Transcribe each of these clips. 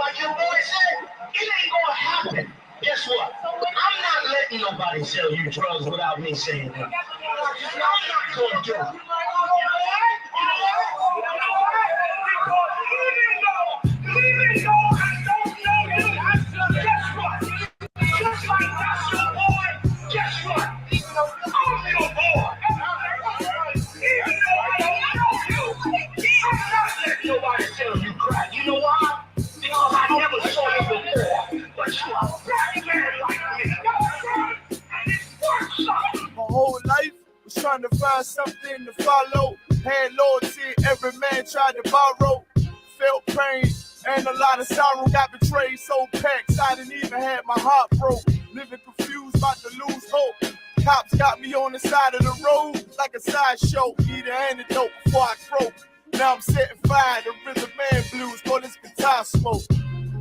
Like your boy said, it ain't gonna happen. Guess what? I'm not letting nobody sell you drugs without me saying that. I'm not gonna do it. Even though I don't know you, guess what? Just like that's your boy, guess what? I'm your boy. Even though I don't know you, I'm not letting nobody sell you crack. You know why? Because I never saw you before. But you are black man like me. And it works something. My whole life was trying to find something to follow. Had loyalty, every man tried to borrow. Felt pain and a lot of sorrow. Got betrayed, so packed, I didn't even have my heart broke. Living confused, about to lose hope. Cops got me on the side of the road like a sideshow. Need an antidote before I croak. Now I'm setting fire to rhythm man blues for this guitar smoke.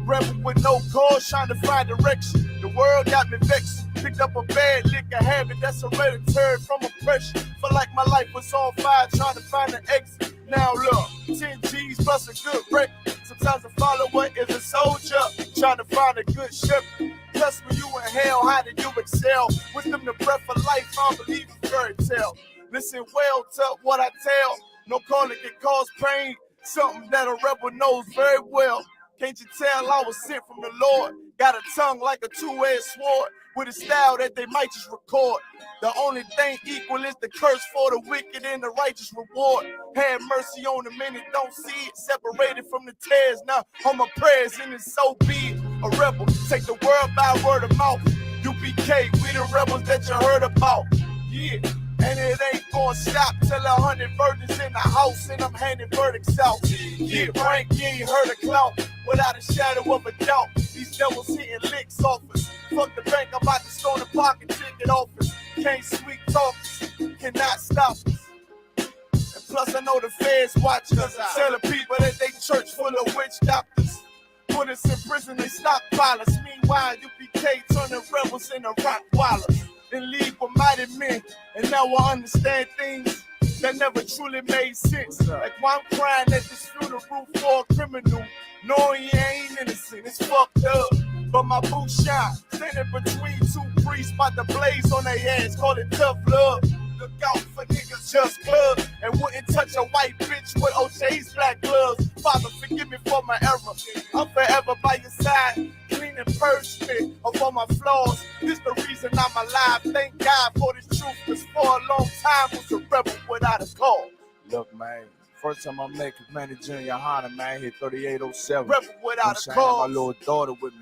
Rebel with no cause, trying to find direction. The world got me vexed. Picked up a bad liquor habit that's hereditary from oppression. Felt like my life was on fire, trying to find an exit. Now look, 10 G's plus a good record. Sometimes a follower is a soldier, trying to find a good shepherd. Plus when you in hell, how did you excel? Wisdom the breath of life, I don't believe in fairy tale. Listen well to what I tell. No calling can cause pain, something that a rebel knows very well. Can't you tell I was sent from the Lord? Got a tongue like a two-edged sword, with a style that they might just record. The only thing equal is the curse for the wicked and the righteous reward. Have mercy on the many, don't see it. Separated from the tares, now on my prayers, and it's so be it. A rebel, take the world by word of mouth. U.P.K, we the rebels that you heard about. Yeah. And it ain't gonna stop till 100 verdicts in the house and I'm handing verdicts out. Yeah, Frank, you ain't heard a clout without a shadow of a doubt. These devils hitting licks off us. Fuck the bank, I'm about to stone the pocket ticket office. Can't sweet talk us, cannot stop us. And plus I know the feds watching us. Telling people that they church full of witch doctors. Put us in prison, they stockpile us. Meanwhile, U.P.K turning rebels into Rockwallers. In league with mighty men, and now I understand things that never truly made sense. Like why I'm crying at this funeral for a criminal, knowing he ain't innocent, it's fucked up. But my boot shine, standing between two priests, about to blaze on their ass, call it tough love. Look out for niggas just club, and wouldn't touch a white bitch with OJ's black gloves. Father, forgive me for my error. I'm forever by your side, clean and purge me of all my flaws. This the reason I'm alive. Thank God for this truth, cause for a long time was a rebel without a cause. Look, man, first time I met Manager YAHANNA, man, hit 3807. Rebel without a cause. My little daughter with me.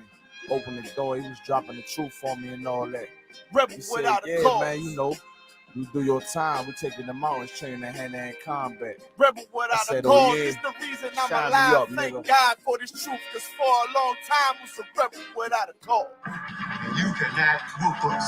Opened the door, he was dropping the truth for me and all that. Rebel without a cause. Man, you know. You do your time, we taking the mountains, training in hand-to-hand combat. Rebel without a cause, it's the reason I'm alive. Up, thank nigga. God for this truth, cause for a long time was a rebel without a cause. You cannot whoop us.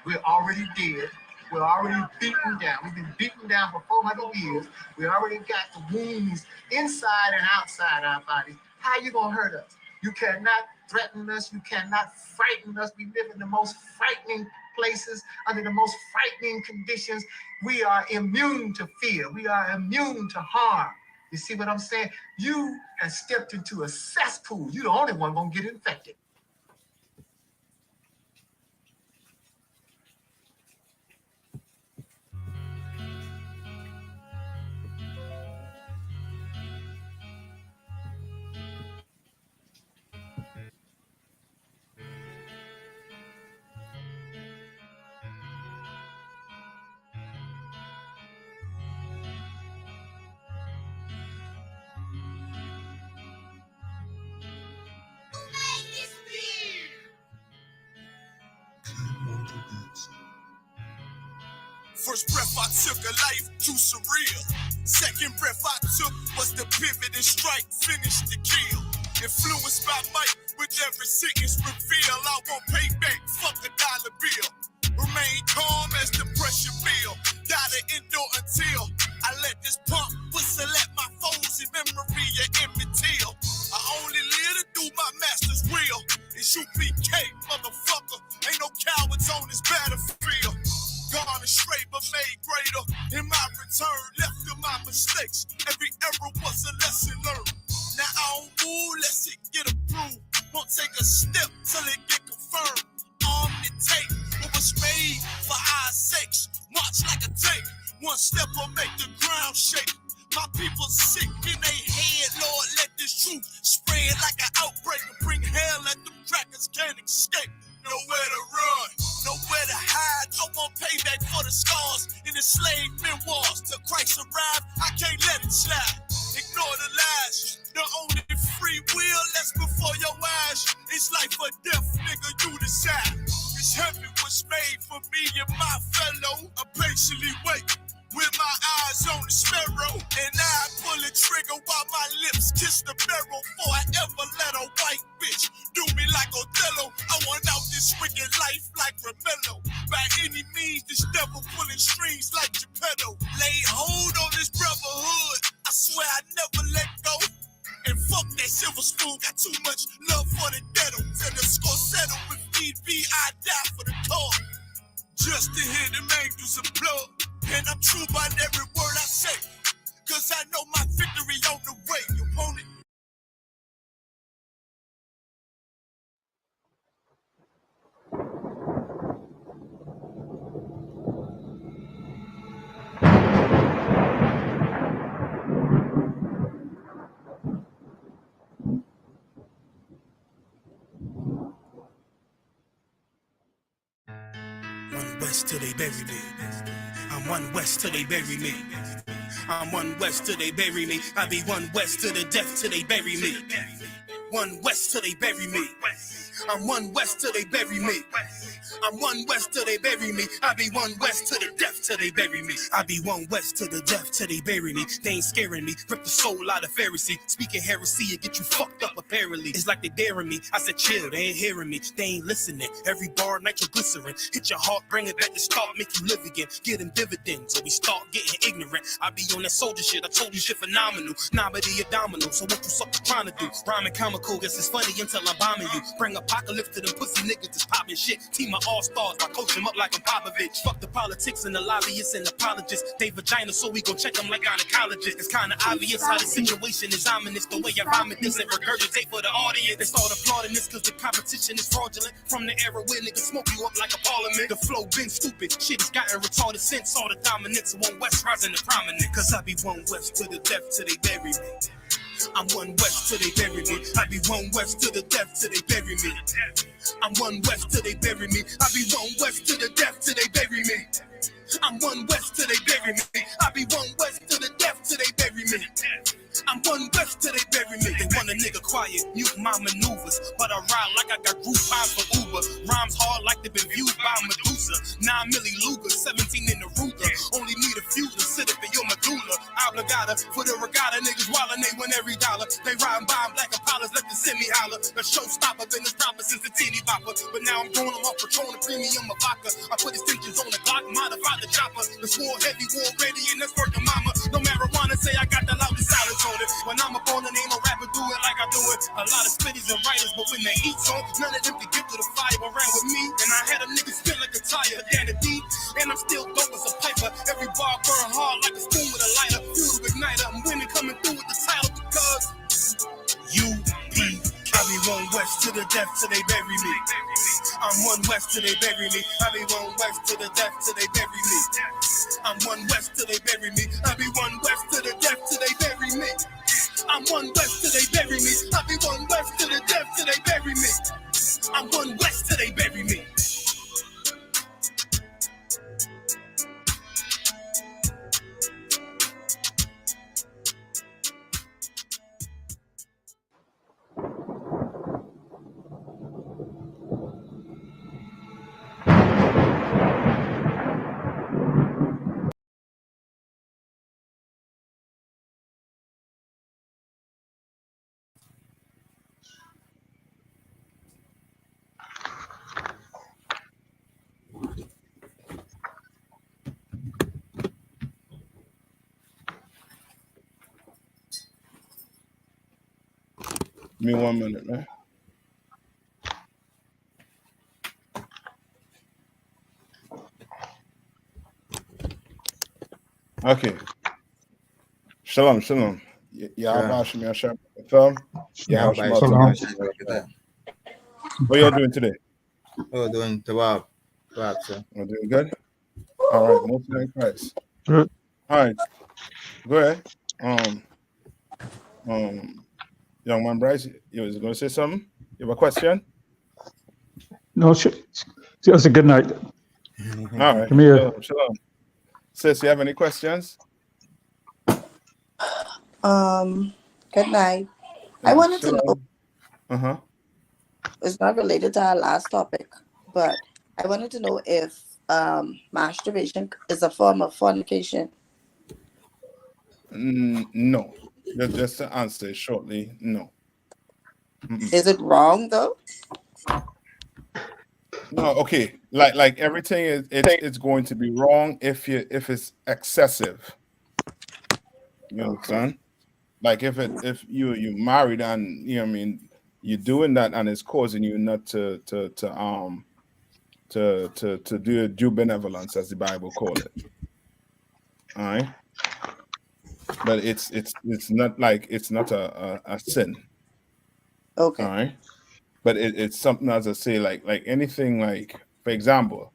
We're already dead. We're already beaten down. We've been beaten down for 400 years. We already got the wounds inside and outside our bodies. How you gonna hurt us? You cannot threaten us. You cannot frighten us. We live in the most frightening places, under the most frightening conditions. We are immune to fear. We are immune to harm. You see what I'm saying? You have stepped into a cesspool. You're the only one gonna get infected. First breath I took, a life too surreal. Second breath I took was the pivot and strike, finish the kill. Influenced by might, with every sentence reveal. I won't pay back, fuck a dollar bill. Remain calm as the pressure build. Gotta endure until I let this pump whistle at my foes in memory of Emmett Till. I only live to do my master's will. It's U.P.K, motherfucker. Ain't no cowards on this battlefield. Gone astray but made greater. In my return, left to my mistakes. Every error was a lesson learned. Now I don't move, let's shit get approved. Won't take a step till it get confirmed. Armed and tape, what was made for our sakes. March like a tank, one step will make the ground shake. My people sick in their head, Lord, let this truth spread like an outbreak and bring hell at them crackers can't escape. Nowhere to run, nowhere to hide. I want payback for the scars in the slave memoirs. Till Christ arrive, I can't let it slide. Ignore the lies, the only free will that's before your eyes. It's life or death, nigga, you decide. This heaven was made for me and my fellow. I patiently wait with my eyes on the sparrow, and I pull the trigger while my lips kiss the barrel. Before I ever let a white bitch do me like Othello. I want out this wicked life like Romello. By any means, this devil pulling strings like Geppetto. Lay hold on this brotherhood, I swear I never let go. And fuck that silver spoon, got too much love for the ghetto. Till the score settle, with need be, I die for the cause. Just to hear them angels applaud. And I'm true by every word I say, cause I know my victory on the way. You want it? One west till they bury me. I'm one west till they bury me. I'm one west till they bury me. I be one west to the death till they bury me. One west till they bury me. I'm one west till they bury me. I'm one west till they bury me. I be one west to the death till they bury me. I be one west to the death till they bury me. They ain't scaring me. Rip the soul out of Pharisee. Speaking heresy and get you fucked up apparently. It's like they daring me. I said chill, they ain't hearing me. They ain't listening. Every bar nitroglycerin. Hit your heart, bring it back to start, make you live again. Get them dividends so we start getting ignorant. I be on that soldier shit. I told you shit phenomenal. Nominee a domino. So what you sucker trying to do? Rhyming comical. Guess it's funny until I'm bombing you. Bring apocalypse to them pussy niggas that's popping shit. Team of all-stars, I coach them up like I'm Popovich. Fuck the politics and the lobbyists and apologists. They vagina, so we gon' check them like gynecologists. It's kinda obvious how the situation is ominous. The way I vomit this and regurgitate for the audience. They start applauding this cause the competition is fraudulent. From the era where niggas smoke you up like a parliament. The flow been stupid, shit has gotten retarded since all the dominance of one west rising to prominent. Cause I be one west to the death till they bury me. I'm one west till they bury me. I be one west to the death till they bury me. I'm one west till they bury me. I be one west to the death till they bury me. I'm one west till they bury me. I be one west to the death till they bury me. I'm one west till they bury me. They want a nigga quiet, mute my maneuvers, but I ride like I got group vibes for Uber. Rhymes hard like they've been viewed by Medusa. 9 milli Luger, 17 in the Ruger. Only need a few to sit up in your medulla. Obligata for the regatta, niggas wildin', they win every dollar. They riding by black Impalas, let the semi holler. A showstopper, been this proper since the teeny bopper. But now I'm going off Patron, a premium of vodka. I put extensions on the Glock, modified the chopper. The swore heavy, war ready, and that's working mama. No marijuana, say I got the loudest silence on it. When I'm up on it, ain't no rapper do it like I do it. A lot of spitties and writers, but when they eat song, none of them can get to the fire around with me. And I had a nigga spin like a tire, down the deep. And I'm still dope as a piper. Every bar burn hard like a spoon with a lighter. Fuel igniter, I'm winning coming through with the title because U.P. I be one west to the death till they bury me. I'm one west till they bury me. I be one west to the death till they bury me. I'm one west till they bury me. I be one west to the death till they bury me. I'm one west till they bury me. I be one west to the death till they bury me. I'm one west till they bury me. Give me 1 minute, man. Okay. Shalom, shalom. Y'all watching me on Shabbat. Yeah, By Shalom. Shalom. What y'all doing today? Oh, doing Tawab. Tawab, sir. We're doing good. All right, most in Christ. Good. All right, go ahead. Young man Bryce, you was going to say something? You have a question? No, it's a good night. All right. Come here. Shalom. Sis, you have any questions? Good night. I wanted to know, it's not related to our last topic, but I wanted to know if masturbation is a form of fornication. No. Just to answer shortly, no. Is it wrong though? No, okay. Like everything it's going to be wrong if it's excessive. You understand? Like if you married and you know what I mean, you're doing that and it's causing you not to do due benevolence, as the Bible call it. All right. But it's not like it's not a sin. Okay. All right. But it's something, as I say, like anything, like for example,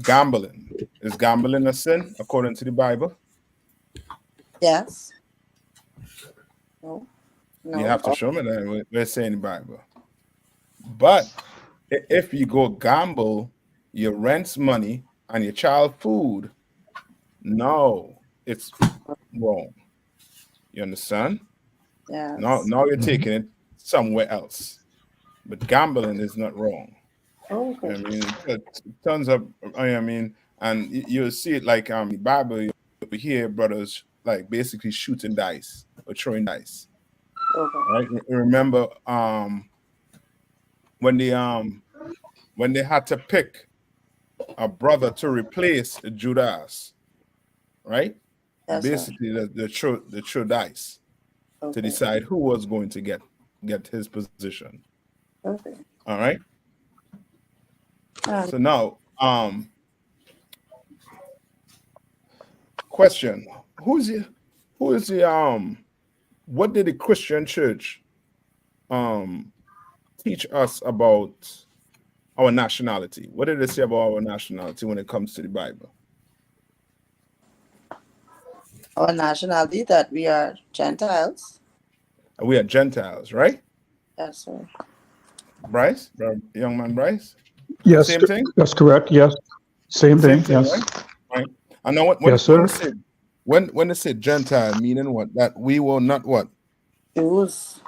gambling. Is gambling a sin according to the Bible? Yes. No. You have to show me that. We're saying the Bible. But if you go gamble your rent's money and your child food, no, it's wrong. You understand? Yes. Now you're taking it somewhere else. But gambling is not wrong. Okay. I mean, tons of, I mean, and you'll see it like the Bible, you hear brothers like basically shooting dice or throwing dice. Okay. Right? Remember when they had to pick a brother to replace Judas, right? Yes, basically the true dice to decide who was going to get his position. Okay. All right. So now, question: who is the what did the Christian church teach us about our nationality? What did they say about our nationality when it comes to the Bible? Our nationality, that we are Gentiles. We are Gentiles, right? Yes, sir. Bryce, young man Bryce? Yes, Same thing? that's correct. Yes. Same thing, yes. Right? I know when they say Gentile, meaning what? That we were not what? Jews.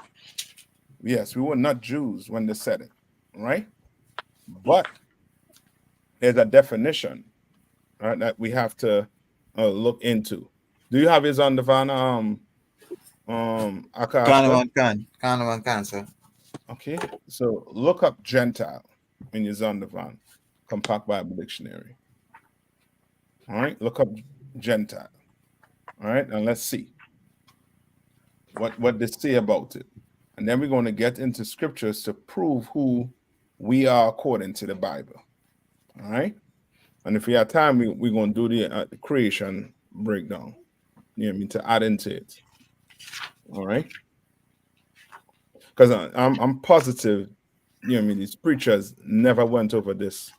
Yes, we were not Jews when they said it, right? But there's a definition, right, that we have to look into. Do you have his on the van? Can, sir. Okay, so look up Gentile in your Zondervan Compact Bible Dictionary. All right, look up Gentile. All right, and let's see what they say about it. And then we're going to get into scriptures to prove who we are according to the Bible. All right, and if we have time, we're going to do the creation breakdown. You know what I mean, to add into it. All right, because I'm positive. You know what I mean, these preachers never went over this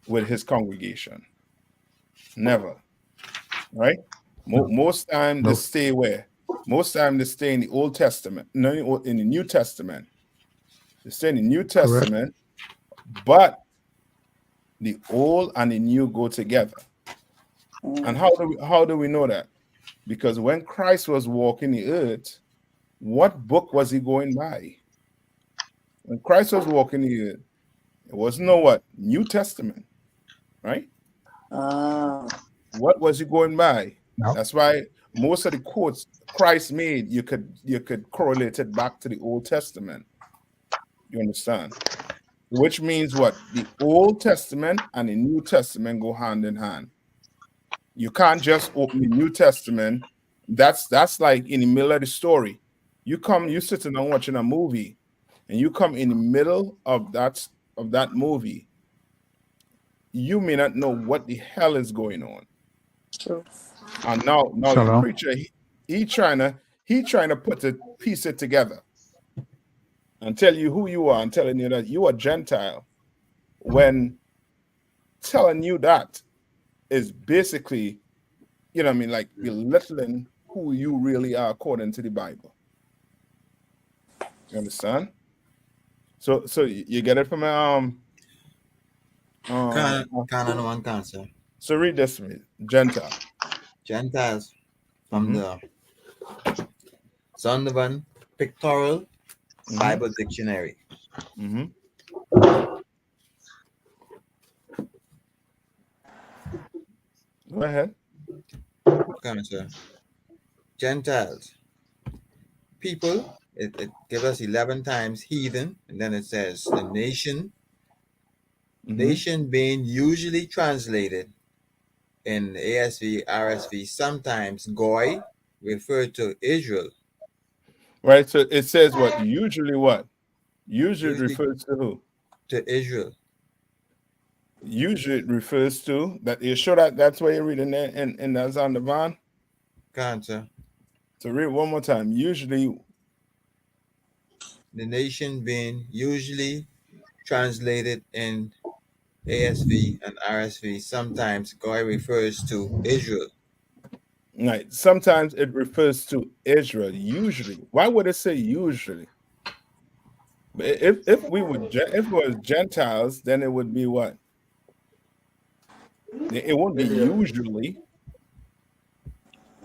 with his congregation. Never. Right? Most time they stay where? Most time they stay in the Old Testament, no, in the New Testament. They stay in the New Testament, but the old and the new go together. And how do we know that? Because when Christ was walking the earth, what book was he going by? When Christ was walking the earth, it was no what? New Testament, right? What was he going by? No. That's why most of the quotes Christ made, you could correlate it back to the Old Testament. You understand? Which means what? The Old Testament and the New Testament go hand in hand. You can't just open the New Testament. That's like in the middle of the story. You sitting and watching a movie, and you come in the middle of that movie. You may not know what the hell is going on. True. And now the preacher he trying to piece it together. and tell you who you are and telling you that you are Gentile, when telling you that is basically, you know what I mean, like belittling who you really are according to the Bible. You understand? So you get it from Canon one cancer. so read this to me. Gentile. Gentiles from the Zondervan Pictorial Bible Dictionary. Go ahead. Cancer. Gentiles. People, it gives us 11 times heathen, and then it says the nation. Nation being usually translated in ASV, RSV, sometimes Goy, referred to Israel. Right. So it says what? Usually what? Usually it Usually refers to who? to Israel. Usually it refers to that. You sure that that's why you're reading there in that's on the van? Cancer. So read one more time. Usually. The nation being usually translated in ASV and RSV, sometimes Goy refers to Israel. Right. Sometimes it refers to Israel. Usually. Why would it say usually? If we would if it was Gentiles, then it would be what? It won't be usually,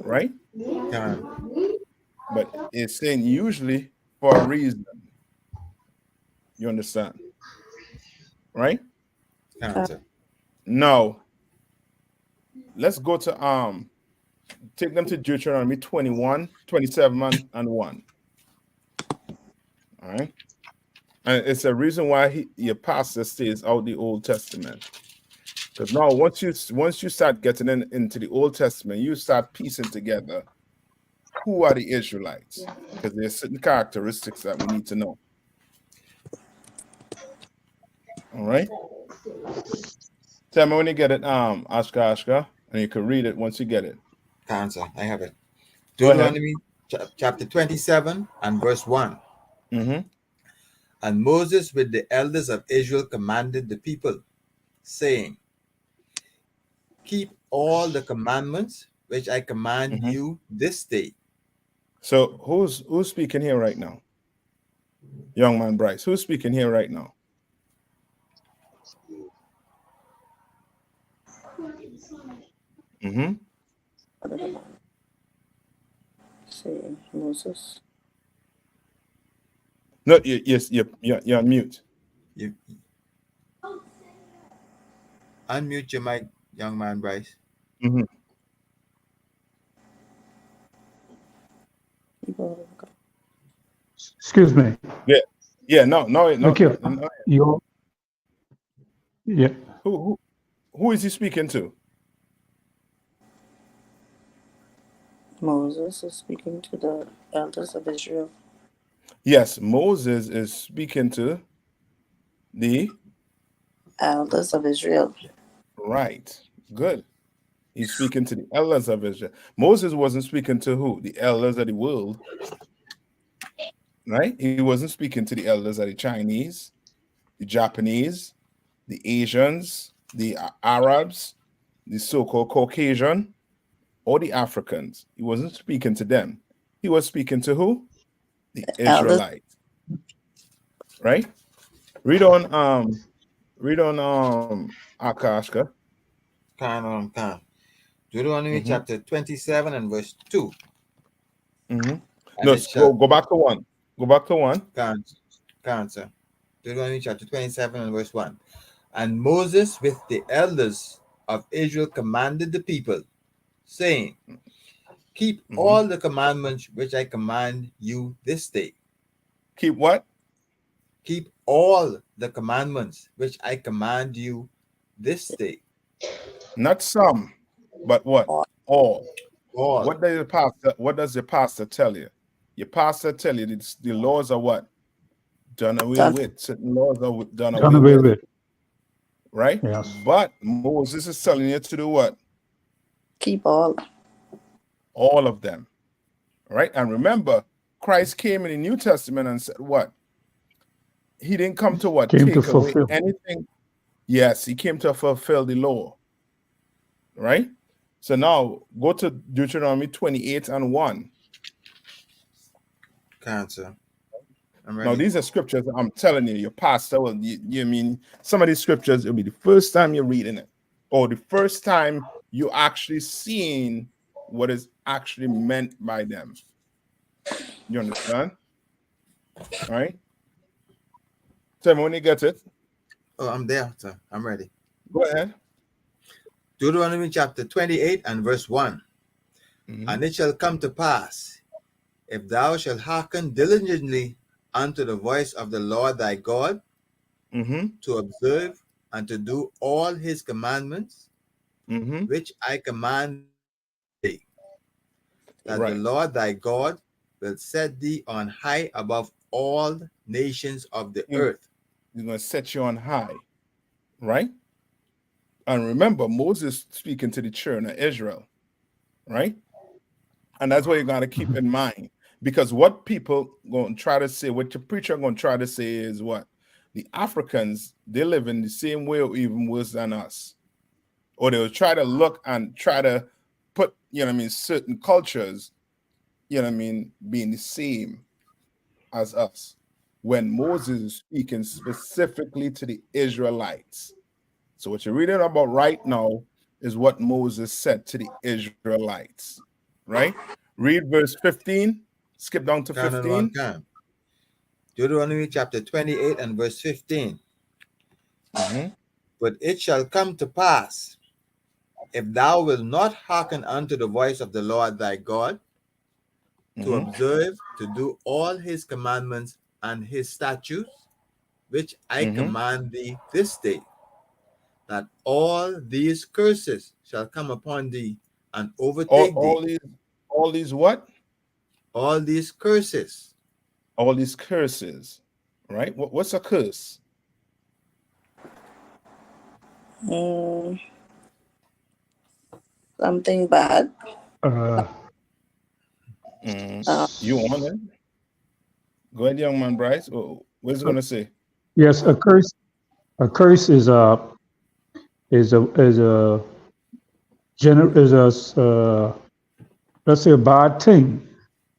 right? Can. But it's saying usually for a reason. You understand? Right? Cancer. No. Let's go to take them to Deuteronomy 21, 27, and 1. All right. And it's a reason why your pastor stays out the Old Testament. Because now once you start getting into the Old Testament, you start piecing together who are the Israelites. Because there's certain characteristics that we need to know. All right. Tell me when you get it, Ashka, and you can read it once you get it. Cancer. I have it. Go ahead. Deuteronomy chapter 27 and verse 1. Mm-hmm. And Moses with the elders of Israel commanded the people, saying, keep all the commandments which I command you this day. So who's speaking here right now? Young man Bryce. Who's speaking here right now? Mm-hmm. See, Moses. No, yes, you're on mute. You unmute your mic, young man Bryce. Mm-hmm. Excuse me. Yeah, no. Look here. Yeah. Who is he speaking to? Moses is speaking to the elders of Israel. Yes, Moses is speaking to the elders of Israel. Right. Good. He's speaking to the elders of Israel. Moses wasn't speaking to who? The elders of the world. Right? He wasn't speaking to the elders of the Chinese, the Japanese, the Asians, the Arabs, the so-called Caucasian, or the Africans. He wasn't speaking to them. He was speaking to who? The Israelites. Right? Read on Akashka. Can. Deuteronomy chapter 27 and verse 2. No, go back to 1. Go back to 1. Cancer. Deuteronomy chapter 27 and verse 1. And Moses with the elders of Israel commanded the people, saying, keep all the commandments which I command you this day. Keep what? Keep all the commandments which I command you this day. Not some, but what? All. All. What does your pastor tell you? Your pastor tell you the laws are what? Done away with. Certain laws are done away with. Right? Yes. But Moses is telling you to do what? Keep all. All of them. Right? And remember, Christ came in the New Testament and said what? he didn't come to what? Came to Take away fulfill. anything. Yes, he came to fulfill the law. Right? So now go to Deuteronomy 28 and 1. Cancer. I'm ready. Now, these are scriptures I'm telling you, your pastor will, you mean some of these scriptures, it'll be the first time you're reading it, or the first time you actually seeing what is actually meant by them. You understand? All right? Tell me when you get it. Oh, I'm there, sir. I'm ready. Go ahead. Deuteronomy chapter 28 and verse 1. And it shall come to pass, if thou shalt hearken diligently unto the voice of the Lord thy God, to observe and to do all his commandments, which I command thee, that the Lord thy God will set thee on high above all nations of the earth. He's going to set you on high, right? And remember, Moses speaking to the children of Israel, right? And that's what you're going to keep in mind. Because what people going to try to say, what your preacher going to try to say is what? The Africans, they live in the same way or even worse than us. Or they'll try to look and try to put, certain cultures, being the same as us. When Moses is speaking specifically to the Israelites. So what you're reading about right now is what Moses said to the Israelites, right? Read verse 15. Skip down to 15. Deuteronomy chapter 28 and verse 15. But it shall come to pass, if thou wilt not hearken unto the voice of the Lord thy God, to observe, to do all his commandments and his statutes, which I command thee this day, that all these curses shall come upon thee and overtake thee. All these what? All these curses. All these curses, right? What's a curse? Something bad. You want it? Go ahead, young man, Bryce. What's it gonna say? Yes, a curse. A curse is a let's say a bad thing,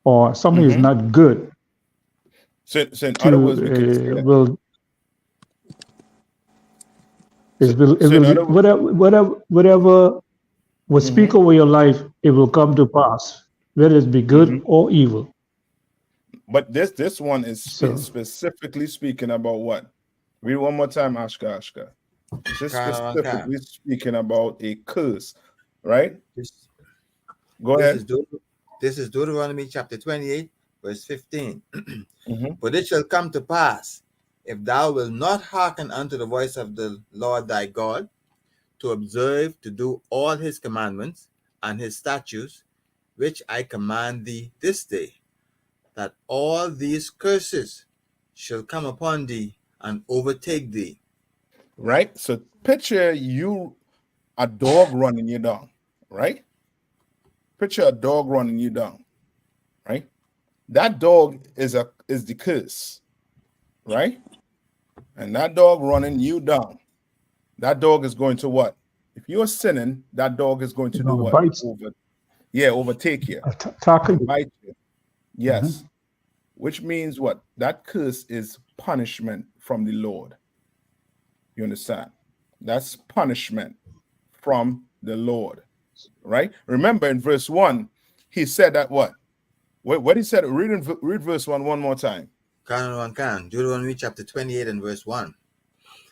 or something is not good. So in other words, we can say whatever will speak over your life, it will come to pass, whether it be good or evil. But this one is specifically speaking about what? Read one more time, Ashka. This is specifically speaking about a curse, right? Go ahead. This is Deuteronomy chapter 28, verse 15. But it shall come to pass, if thou wilt not hearken unto the voice of the Lord thy God, to observe, to do all his commandments and his statutes, which I command thee this day, that all these curses shall come upon thee and overtake thee. Right? So picture a dog running you down, right? Picture a dog running you down, right? That dog is the curse, right? And that dog running you down, that dog is going to what? If you're sinning, that dog is going to do what? Overtake you. Bite you. Yes. Which means what? That curse is punishment from the Lord. You understand? That's punishment from the Lord, right? Remember in verse 1, he said that what? What he said, read verse 1 one more time. Deuteronomy chapter 28 and verse 1.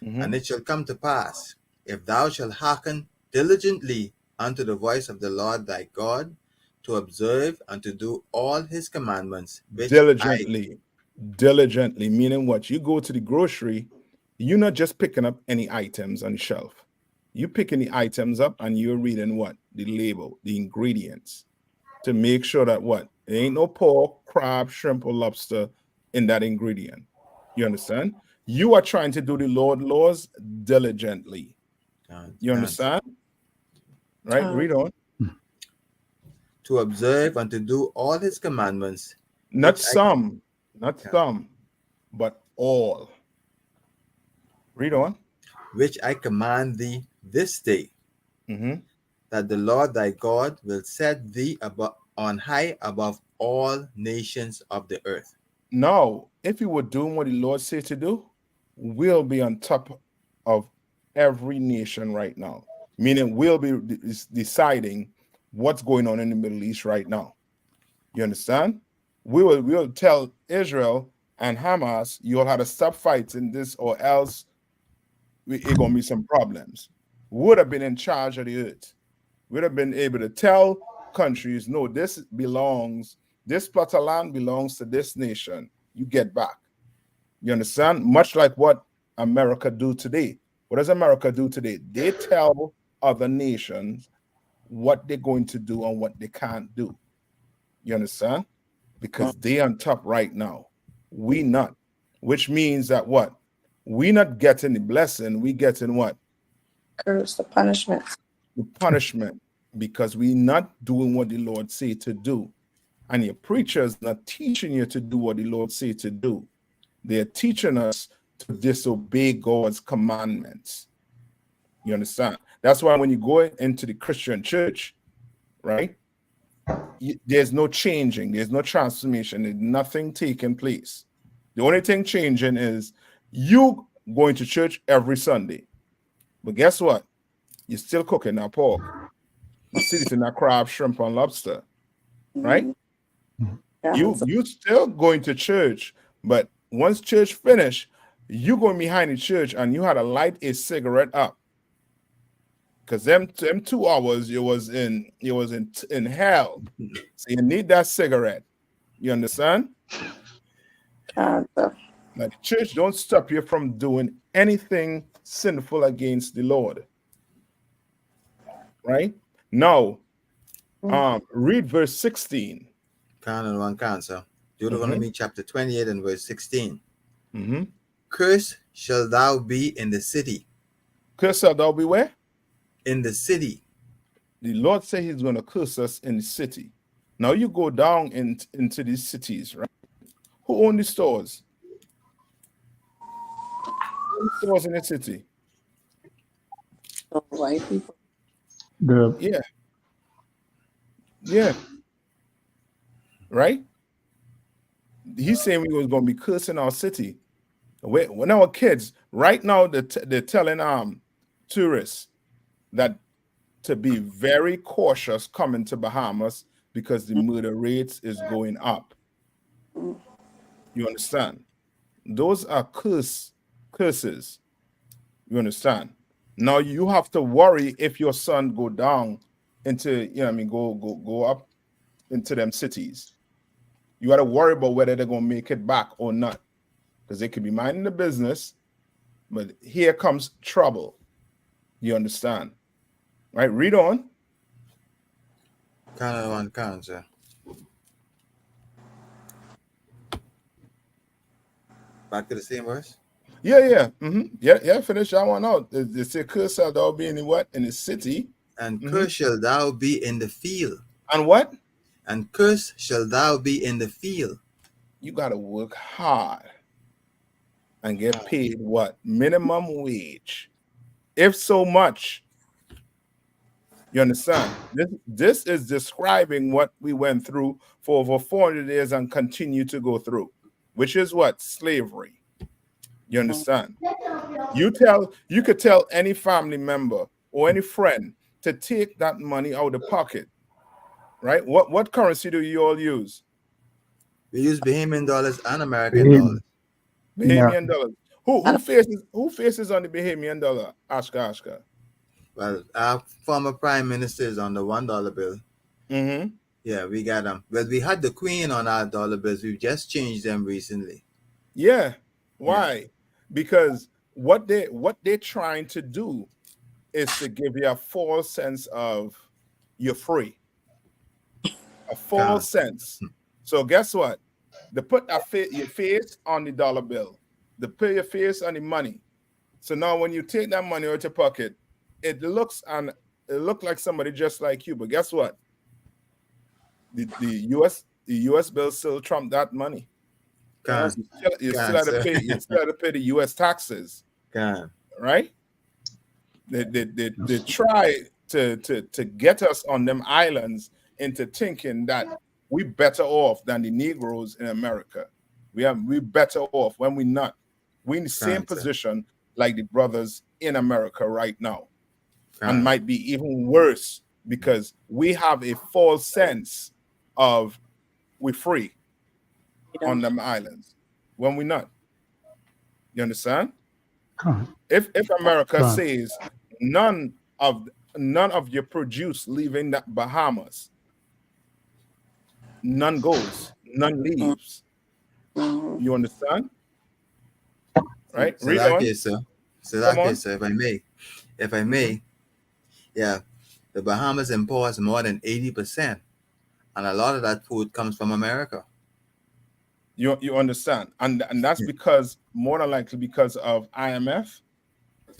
And it shall come to pass, if thou shalt hearken diligently unto the voice of the Lord thy God, to observe and to do all his commandments. Diligently, meaning what? You go to the grocery, you're not just picking up any items on the shelf. You're picking the items up and you're reading what? The label, the ingredients, to make sure that what? There ain't no pork, crab, shrimp, or lobster in that ingredient. You understand? You are trying to do the Lord's laws diligently. You understand? Right? Read on. To observe and to do all his commandments. Not some, but all. Read on. which I command thee this day, that the Lord thy God will set thee on high above all nations of the earth. Now, if you were doing what the Lord said to do, we'll be on top of every nation right now. Meaning we'll be deciding what's going on in the Middle East right now. You understand? We'll tell Israel and Hamas, you'll have to stop fighting this or else it's gonna be some problems. Would have been in charge of the earth. Would have been able to tell countries, no, this plot of land belongs to this nation. You get back. You understand? Much like what America do today. What does America do today? They tell other nations what they're going to do and what they can't do. You understand? Because they on top right now. We not. Which means that what? We not getting the blessing. We getting what? Curse, the punishment. The punishment. Because we not doing what the Lord say to do. And your preachers not teaching you to do what the Lord say to do. They're teaching us to disobey God's commandments. You understand? That's why when you go into the Christian church, right, there's no changing, there's no transformation, there's nothing taking place. The only thing changing is you going to church every Sunday. But guess what? You're still cooking that pork. You still eating that crab, shrimp, and lobster, right? You still going to church, but once church finish, you going behind the church and you had to light a cigarette up. Because them 2 hours you was in hell. So you need that cigarette. You understand? Now the church don't stop you from doing anything sinful against the Lord. Right? Now, read verse 16. Canon 1 cancer. Deuteronomy chapter 28 and verse 16. Cursed shall thou be in the city. Cursed shall thou be where? In the city. The Lord said he's going to curse us in the city. Now you go down into these cities, right? Who own the stores? Who own the stores in the city? White people. Yeah. Right? He's saying we was going to be cursing our city. When our kids, right now, they're telling tourists that to be very cautious coming to Bahamas because the murder rates is going up. You understand? Those are curses. You understand? Now you have to worry if your son go down into, go up into them cities. You got to worry about whether they're going to make it back or not. Because they could be minding the business, but here comes trouble. You understand? Right? Read on. Canon 1 cancer. Back to the same verse? Yeah. Yeah, finish that one out. They say, curse shall thou be in the what? In the city. And cursed shall thou be in the field. And what? And cursed shall thou be in the field. You got to work hard and get paid what? Minimum wage. If so much. You understand? This is describing what we went through for over 400 years and continue to go through, which is what? Slavery. You understand? You could tell any family member or any friend to take that money out of the pocket, right? What currency do you all use? We use Bahamian dollars and American dollars. Bahamian dollars. Who faces on the Bahamian dollar? Ashka. Well, our former prime minister is on the $1 bill. Yeah, we got them. Well, we had the Queen on our dollar bills. We've just changed them recently. Yeah. Why? Yeah. Because what they're trying to do is to give you a false sense of you're free. A false sense. So guess what? They put your face on the dollar bill. They put your face on the money. So now when you take that money out of your pocket, it looks like somebody just like you. But guess what? The US bill still trump that money. You still have to pay the US taxes. God. right? They try to get us on them islands into thinking that we better off than the Negroes in America. We better off when we're not. We're in the same Cancer. position like the brothers in America right now, and God. might be even worse because we have a false sense of we're free on them islands when we're not. You understand? God, If America God, says none of your produce leaving the Bahamas, none goes, none leaves. Mhm. You understand? Right? So Read that on. case, sir. So Come that on. case, sir, if I Mhm. may, yeah, the Bahamas imports more than 80%, and a lot of that food comes from America. You understand? And that's because more than likely because of IMF,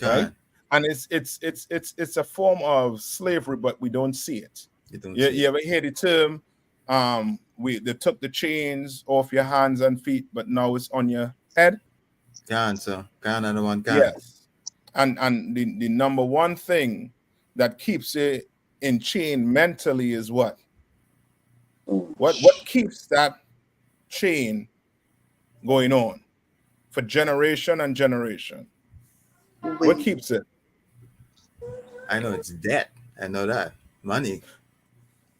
right? God, And it's a form of slavery, but we don't see it. you don't You, see you it. ever hear the term? They took the chains off your hands and feet, but now it's on your head. God, sir. God, another one, God. Yes. And the number one thing that keeps it in chain mentally is what? What keeps that chain going on for generation and generation? What Wait. keeps it? I know it's debt. I know that. Money.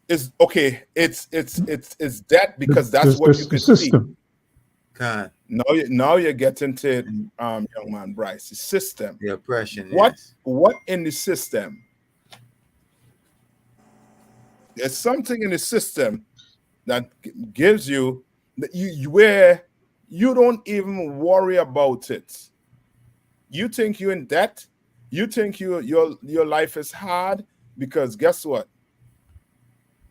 Is okay, it's that because that's what you the could see. system. God. Now you're getting to it, And young man Bryce. The system. the oppression, What yes. in the system? There's something in the system that gives you that where you don't even worry about it. You think you're in debt. You think your life is hard because guess what?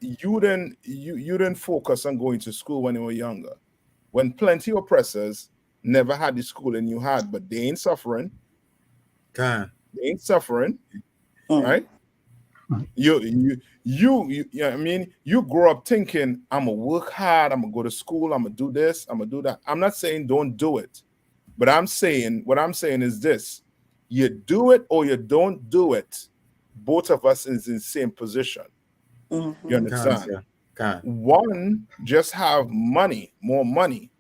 You didn't focus on going to school when you were younger. When plenty of oppressors never had the schooling you had, but they ain't suffering. God. They ain't suffering, Mm. right? I mean, you grow up thinking, I'm gonna work hard, I'm gonna go to school, I'm gonna do this, I'm gonna do that. I'm not saying don't do it, but what I'm saying is this: you do it or you don't do it. Both of us is in the same position. You Mhm. God, understand? sir. God. One just have money, more money.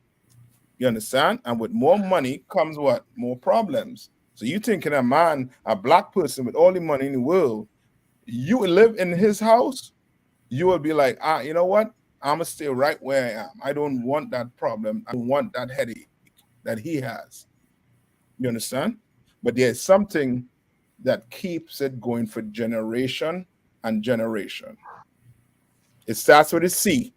You understand? And with more money comes what? More problems. So you thinking a black person with all the money in the world, you would live in his house, you would be like, you know what? I'm gonna stay right where I am. I don't want that problem. I don't want that headache that he has. You understand? But there's something that keeps it going for generation and generation. It starts with a C.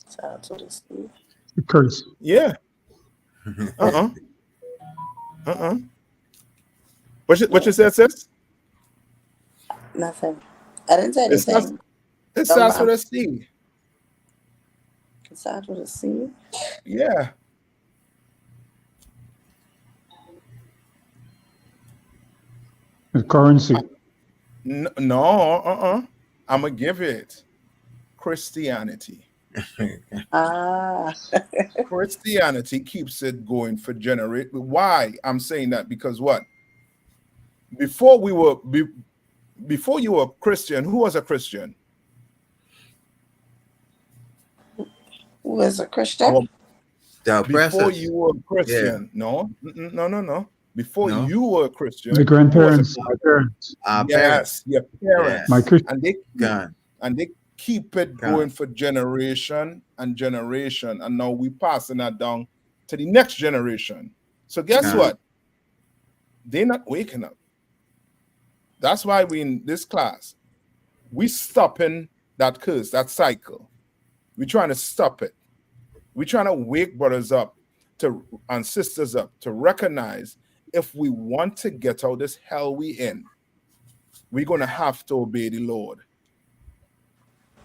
Sounds what it's doing. The curse. Yeah. Uh-uh. Uh-uh. What you said, sis? Nothing. I didn't say It starts anything. it Young starts man, with a C. it sounds what it's doing. Yeah. The currency. No, I'm gonna give it Christianity. Ah. Christianity keeps it going for generate. Why I'm saying that? Because what? Before we were before you were a Christian, who was a Christian? Who is a Christian? Our The before oppressors. you were a Yeah. Christian, no. Before No. you were a My Christian, who was a grandparents, my Christian? parents, Our Yes, parents. your Yeah. my parents, Christian. God. and they keep it God. going for generation and generation, and now we passing that down to the next generation. So guess God. Mhm. what? They're not waking up. That's why we in this class we stopping that curse, that cycle. We're trying to stop it. We're trying to wake brothers up to and sisters up to recognize if we want to get out this hell we in, we're gonna have to obey the Lord.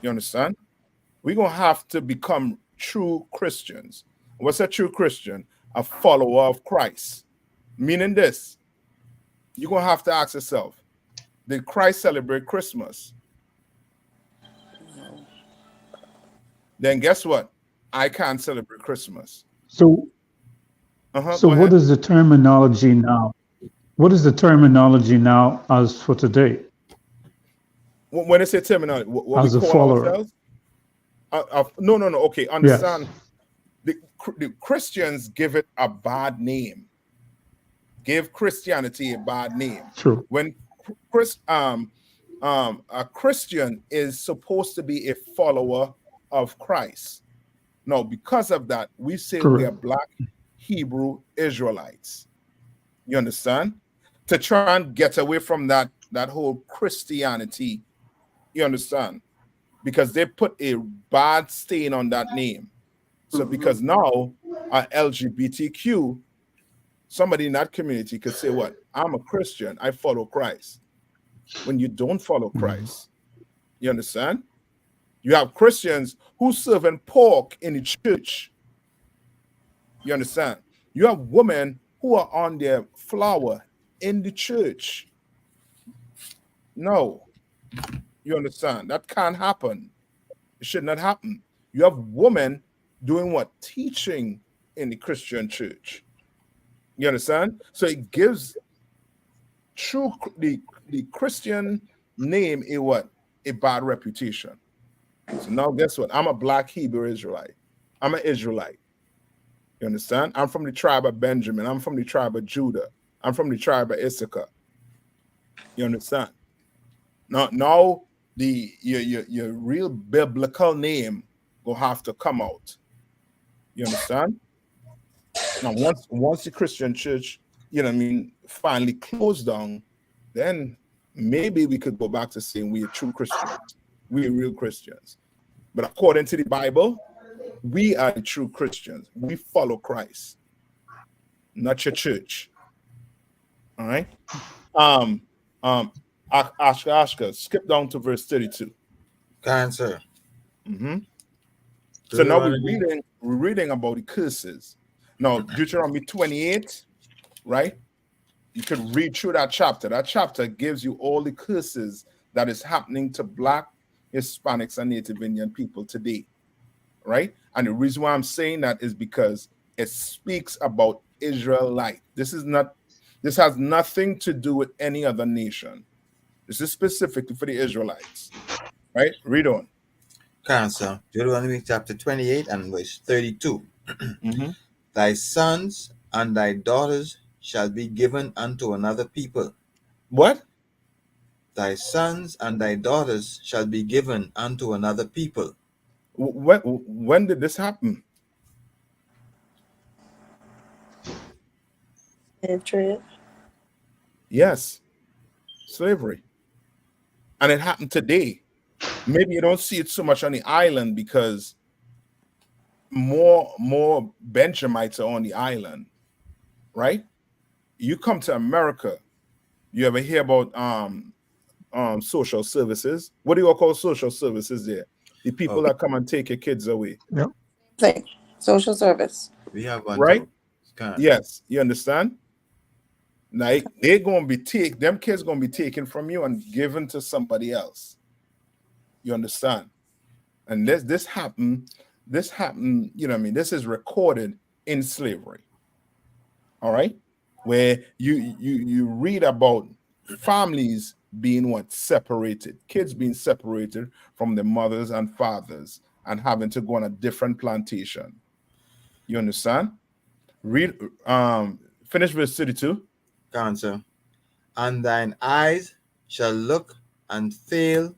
You understand? We're gonna have to become true Christians. What's a true Christian? A follower of Christ. Meaning this, you're gonna have to ask yourself, did Christ celebrate Christmas? Then guess what? I can't celebrate Christmas. So So Go what ahead. is the terminology now? What is the terminology now as for today? When they say terminology, what we As a call follower? ourselves? No. Okay, Yes. understand. The Christians give it a bad name. Give Christianity a bad name. True. When a Christian is supposed to be a follower of Christ. No, because of that, we say we are Correct. Black Hebrew Israelites. You understand? To try and get away from that whole Christianity. You understand? Because they put a bad stain on that name. So because now LGBTQ, somebody in that community could say, what? I'm a Christian. I follow Christ. When you don't follow Christ, you understand? You have Christians who serving pork in the church. You understand? You have women who are on their flower in the church. No, you understand? That can't happen. It should not happen. You have women doing what? Teaching in the Christian church. You understand? So it gives the Christian name a what? A bad reputation. So now guess what? I'm a Black Hebrew Israelite. I'm an Israelite. You understand? I'm from the tribe of Benjamin. I'm from the tribe of Judah. I'm from the tribe of I.S.U.K. You understand? Now your real biblical name will have to come out. You understand? Now once the Christian church, finally closed down, then maybe we could go back to saying we are true Christians. We are real Christians. But according to the Bible, we are the true Christians. We follow Christ, not your church. All right. Ashka, skip down to verse 32. Cancer. So now we're reading about the curses. Now, Deuteronomy 28, right? You could read through that chapter. That chapter gives you all the curses that is happening to Black, Hispanics, and Native Indian people today, right? And the reason why I'm saying that is because it speaks about Israelite. This has nothing to do with any other nation. This is specifically for the Israelites, right? Read on. Cancer. Deuteronomy chapter 28 and verse 32. Thy sons and thy daughters shall be given unto another people. What? Thy sons and thy daughters shall be given unto another people. When did this happen? Slave trade. Yes, slavery. And it happened today. Maybe you don't see it so much on the island because more Benjamites are on the island, right? You come to America, you ever hear about social services? What do you all call social services there? The people that come and take your kids away. Yep. Thing. Social service. We have one right? too. Yes, you understand? Like they're gonna be them kids gonna be taken from you and given to somebody else. You understand? And this happened, you know what I mean? This is recorded in slavery. All right, where you read about families being separated, kids being separated from their mothers and fathers and having to go on a different plantation. You understand? Read finish verse 32. Cancer. And thine eyes shall look and fail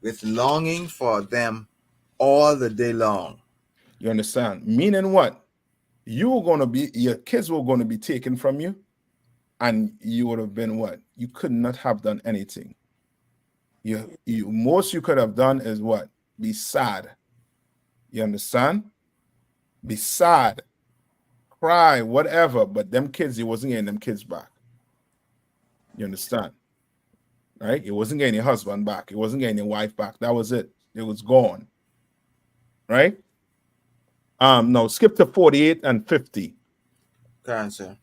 with longing for them all the day long. You understand? Meaning what? Your kids were going to be taken from you, and you would have been what? You could not have done anything. Most you could have done is what? Be sad. You understand? Be sad, cry, whatever. But them kids, he wasn't getting them kids back. You understand? Right? He wasn't getting your husband back. He wasn't getting your wife back. That was it. It was gone. Right? No, skip to 48 and 50. Cancer.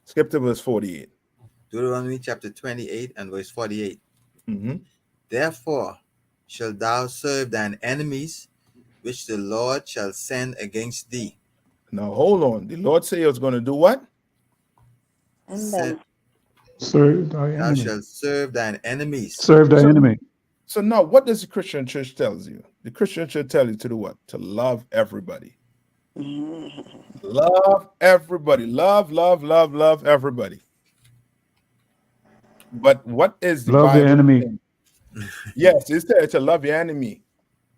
Skip to verse 48. Deuteronomy chapter 28 and verse 48. Therefore shalt thou serve thine enemies, which the Lord shall send against thee. Now hold on. The Lord said he was going to do what? And Said, then Serve thy thou enemy. shalt serve thine enemies. Serve thy enemy. So now what does the Christian church tells you? The Christian church tell you to do what? To love everybody. Love everybody. Love everybody. But what is the Love the Bible enemy. saying? Yes, it said to love your enemy.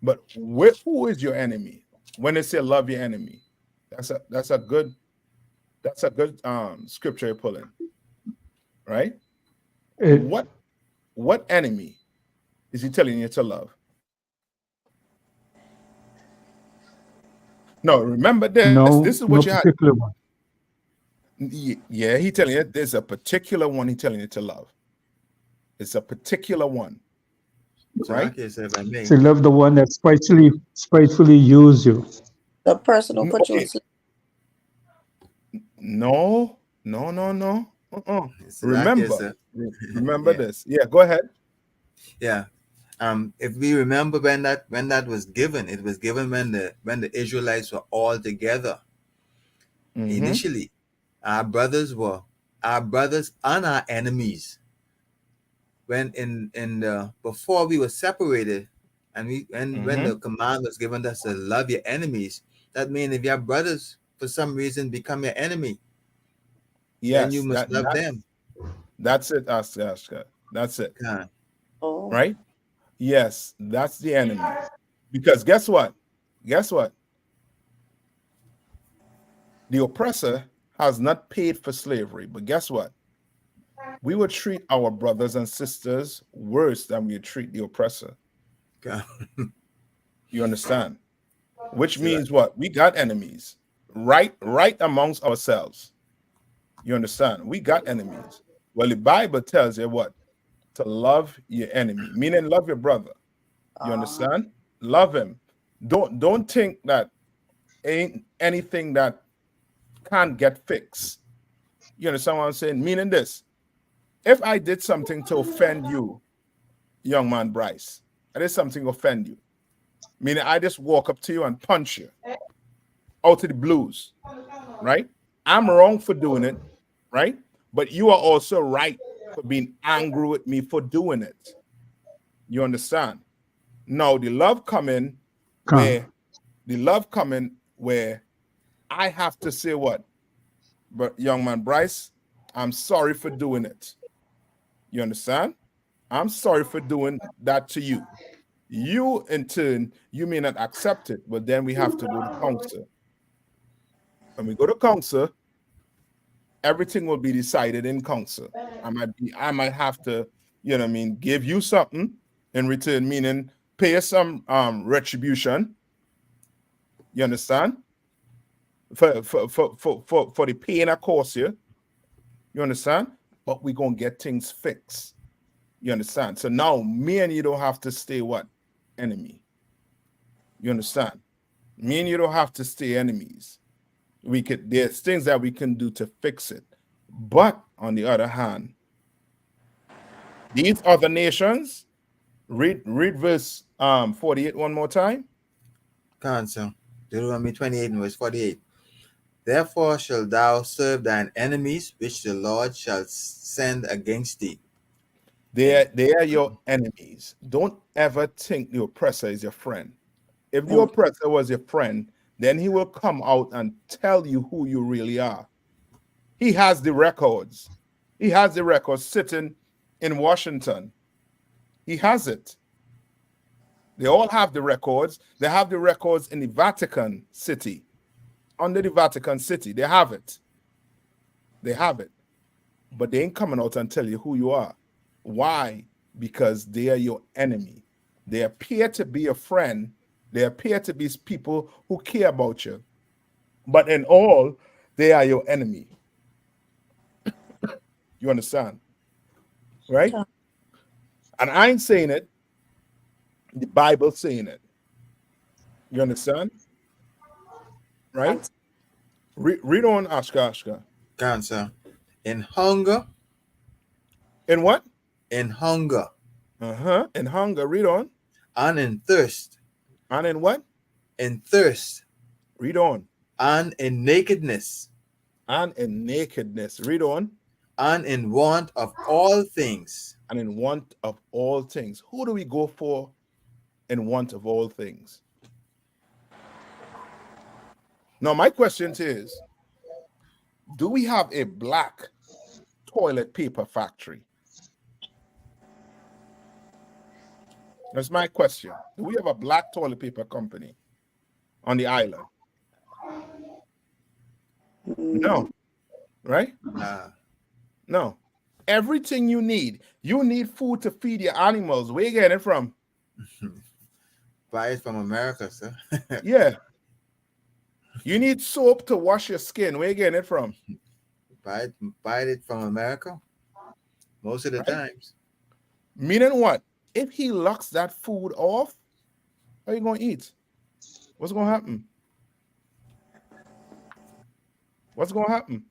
But who is your enemy? When they say love your enemy, that's a good scripture you're pulling. Right? What enemy is he telling you to love? No, remember this. This is what you had. Particular one. Yeah, he telling you there's a particular one he telling you to love. It's a particular one. So Right? To love the one that spitefully use you. the person who put you in Okay. sleep. No. Remember Yeah. this. Yeah, go ahead. Yeah. If we remember when that was given, it was given when the Israelites were all together. Initially, our brothers and our enemies. When in the before we were separated, and when the command was given us to love your enemies, that means if your brothers for some reason become your enemy, then you must love them. That's it, Oscar. That's it. Oh. Right? Yes, that's the enemy. Because guess what? The oppressor has not paid for slavery, but guess what? We would treat our brothers and sisters worse than we treat the oppressor. You understand? Which means what? We got enemies right amongst ourselves. You understand? We got enemies. Well, the Bible tells you what? To love your enemy, meaning love your brother. You understand? Love him. Don't think that ain't anything that can't get fixed. You understand what I'm saying? Meaning this. If I did something to offend you, young man Bryce, I did something to offend you. Meaning I just walk up to you and punch you out of the blues, right? I'm wrong for doing it, right? But you are also right for being angry with me for doing it. You understand? Now the love coming where I have to say what? But young man Bryce, I'm sorry for doing it. You understand? I'm sorry for doing that to you. You, in turn, you may not accept it, but then we have to go to council. When we go to council, everything will be decided in council. I might have to, you know what I mean, give you something in return, meaning pay some retribution. You understand? For the pain I cause you. You understand? But we're gonna get things fixed. You understand? So now me and you don't have to stay what? Enemy. You understand? Me and you don't have to stay enemies. There's things that we can do to fix it. But on the other hand, these other nations, read verse 48 one more time. Counsel. Deuteronomy 28 and verse 48. Therefore shalt thou serve thine enemies, which the Lord shall send against thee. They are your enemies. Don't ever think the oppressor is your friend. If the oppressor was your friend, then he will come out and tell you who you really are. He has the records. He has the records sitting in Washington. He has it. They all have the records. They have the records in the Vatican City. Under the Vatican City, they have it. They have it. But they ain't coming out and tell you who you are. Why? Because they are your enemy. They appear to be a friend. They appear to be people who care about you. But in all, they are your enemy. You understand? Right? And I ain't saying it. The Bible's saying it. You understand? Right? Read on, Ashka. Cancer. In hunger. In what? In hunger. In hunger. Read on. And in thirst. And in what? In thirst. Read on. and in nakedness, and in nakedness. Read on. and in want of all things. And in want of all things. Who do we go for in want of all things? Now, my question is, do we have a black toilet paper factory? That's my question. Do we have a black toilet paper company on the island? No. Right? No. Everything you need food to feed your animals. Where you getting it from? Buy it from America, sir. Yeah. You need soap to wash your skin. Where you getting it from? Buy it from America most of the times. Meaning what? If he locks that food off, how are you going to eat? What's going to happen? What's going to happen?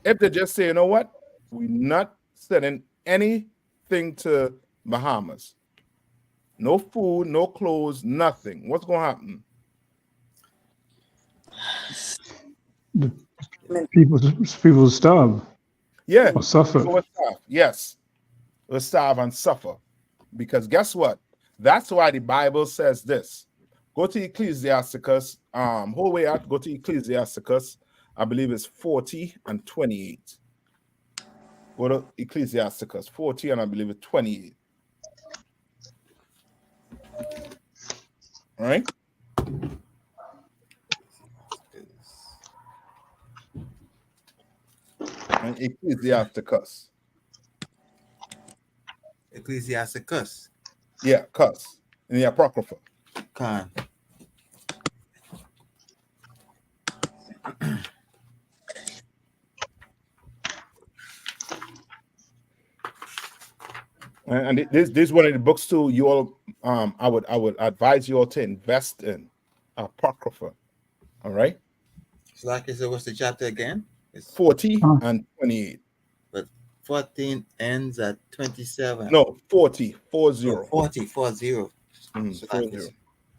If they just say, you know what? We're not sending anything to Bahamas. No food, no clothes, nothing. What's going to happen? People starve. Yeah. Or suffer. People will starve. Yes. Will starve and suffer. Because guess what? That's why the Bible says this. Go to Ecclesiasticus. Whole way out, go to Ecclesiasticus. I believe it's 40 and 28. Go to Ecclesiasticus 40 and I believe it's 28. All right? And Ecclesiasticus. Ecclesiasticus. Yeah, cuss. In the Apocrypha. Con. And this is one of the books too. You all, I would advise you all to invest in Apocrypha. All right. So like I said, what's the chapter again? It's 40 and 28. But 14 ends at 27. No, 40. 40. 40. 40. 40.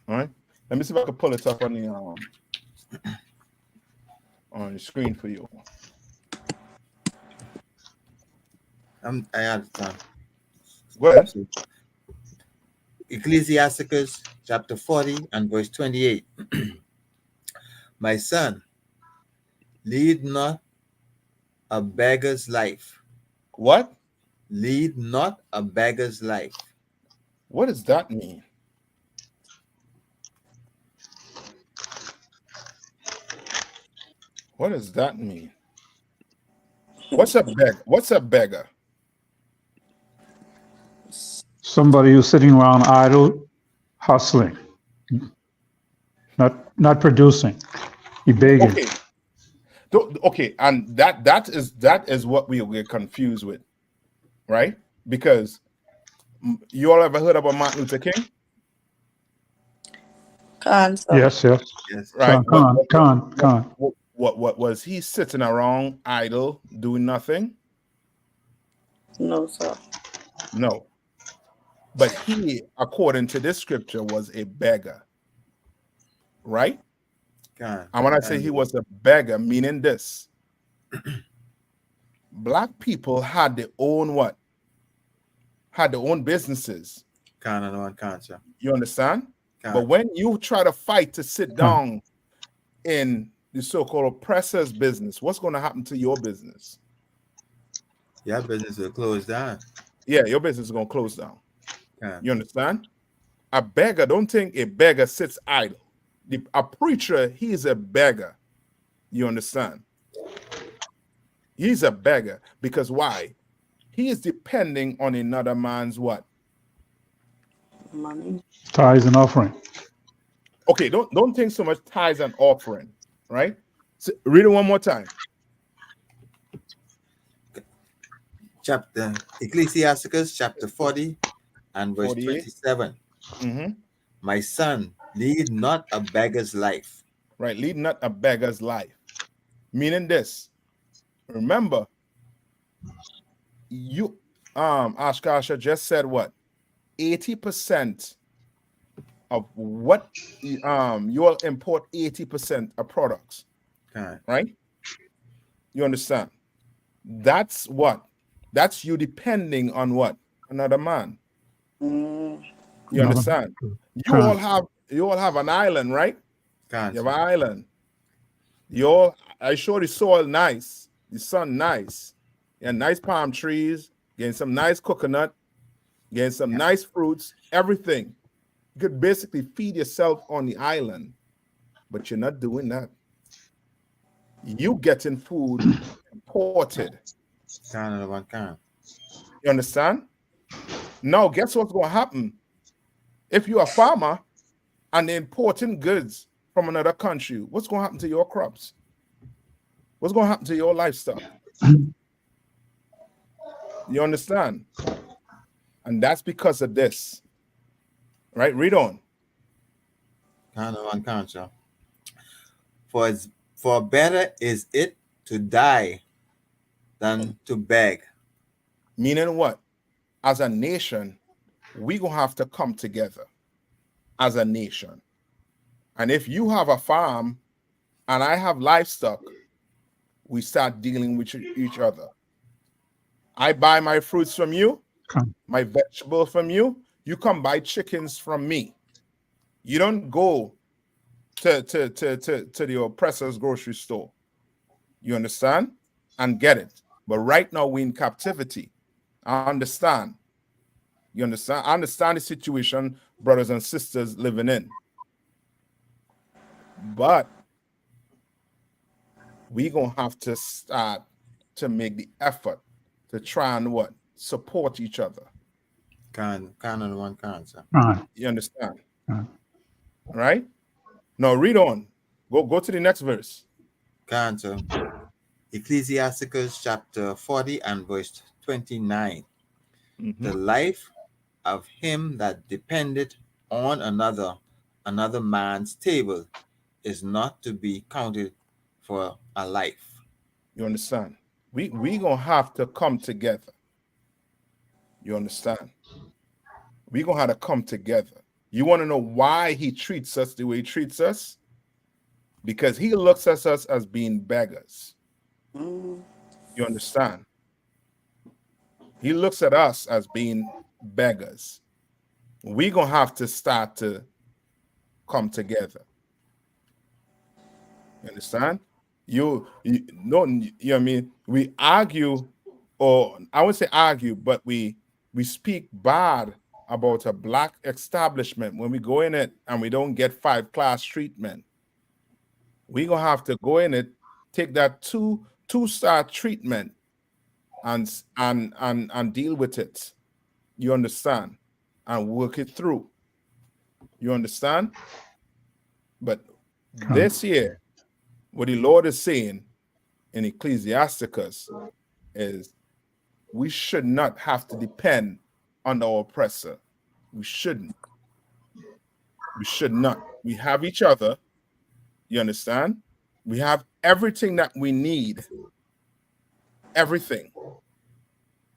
All right. Let me see if I can pull it up on the screen for you. I have time. Go ahead. Ecclesiasticus chapter 40 and verse 28. My son, lead not a beggar's life. What? Lead not a beggar's life. What does that mean? What does that mean? What's a beggar? What's a beggar? Somebody who's sitting around idle, hustling, not producing. He begging. Okay. Okay, and that is what we get confused with, right? Because you all ever heard about Martin Luther King? Yes. Right. Con. What was he sitting around idle doing nothing? No, sir. No. But he, according to this scripture, was a beggar. Right? And when I say he was a beggar, meaning this. Black people had their own what? Had their own businesses. You understand? But when you try to fight to sit down in the so-called oppressor's business, what's going to happen to your business? Your business will close down. Yeah, your business is going to close down. You understand? A beggar, don't think a beggar sits idle. A preacher, he's a beggar. You understand? He's a beggar because why? He is depending on another man's what? Money. Tithes and offering. Okay, don't think so much tithes and offering, right? So, read it one more time. Chapter Ecclesiasticus chapter 40 and verse 27. My son, lead not a beggar's life. Right, lead not a beggar's life. Meaning this. Remember, you Ashkasha just said what? 80% of what you all import 80% of products, right? You understand? That's what? That's you depending on what? Another man. Mm. You understand? You all have an island, right? You have an island. I show the soil nice, the sun nice, and nice palm trees, getting some nice coconut, getting some nice fruits, everything. You could basically feed yourself on the island, but you're not doing that. You getting food imported. You understand? Now, guess what's going to happen? If you're a farmer and they're importing goods from another country, what's going to happen to your crops? What's going to happen to your livestock? You understand? And that's because of this. Right? Read on. For better is it to die than to beg. Meaning what? As a nation, we're going to have to come together as a nation. And if you have a farm and I have livestock, we start dealing with each other. I buy my fruits from you, my vegetables from you. You come buy chickens from me. You don't go to the oppressor's grocery store. You understand? And get it. But right now we're in captivity. I understand. You understand? I understand the situation brothers and sisters living in. But we're going to have to start to make the effort to try and what? Support each other. You understand? Right? Now read on. Go to the next verse. Ecclesiasticus chapter 40 and verse 29. The life of him that dependeth on another man's table is not to be counted for a life. You understand? We gonna have to come together. You understand? We gonna have to come together. You want to know why he treats us the way he treats us? Because he looks at us as being beggars. You understand? He looks at us as being beggars. We gonna have to start to come together. You understand? You know what I mean? We argue, or I wouldn't say argue, but we speak bad about a black establishment when we go in it and we don't get 5-class treatment. We're gonna have to go in it, take that two-star treatment and deal with it. You understand? And work it through. You understand? But this year, what the Lord is saying in Ecclesiasticus is we should not have to depend on our oppressor. We shouldn't. We should not. We have each other. You understand? We have everything that we need. Everything.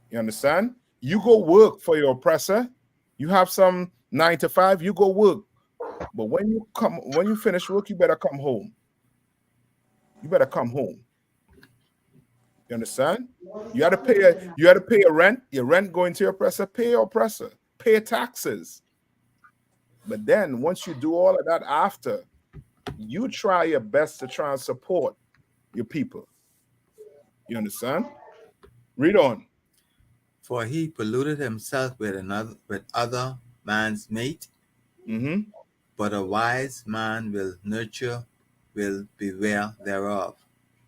You understand? You go work for your oppressor. You have some 9 to 5, you go work. But when you finish work, you better come home. You better come home. You understand? You had to pay a rent. Your rent going to your oppressor, pay your oppressor, pay taxes. But then once you do all of that after, you try your best to try and support your people. You understand? Read on. For he polluted himself with other man's mate. But a wise man will beware thereof.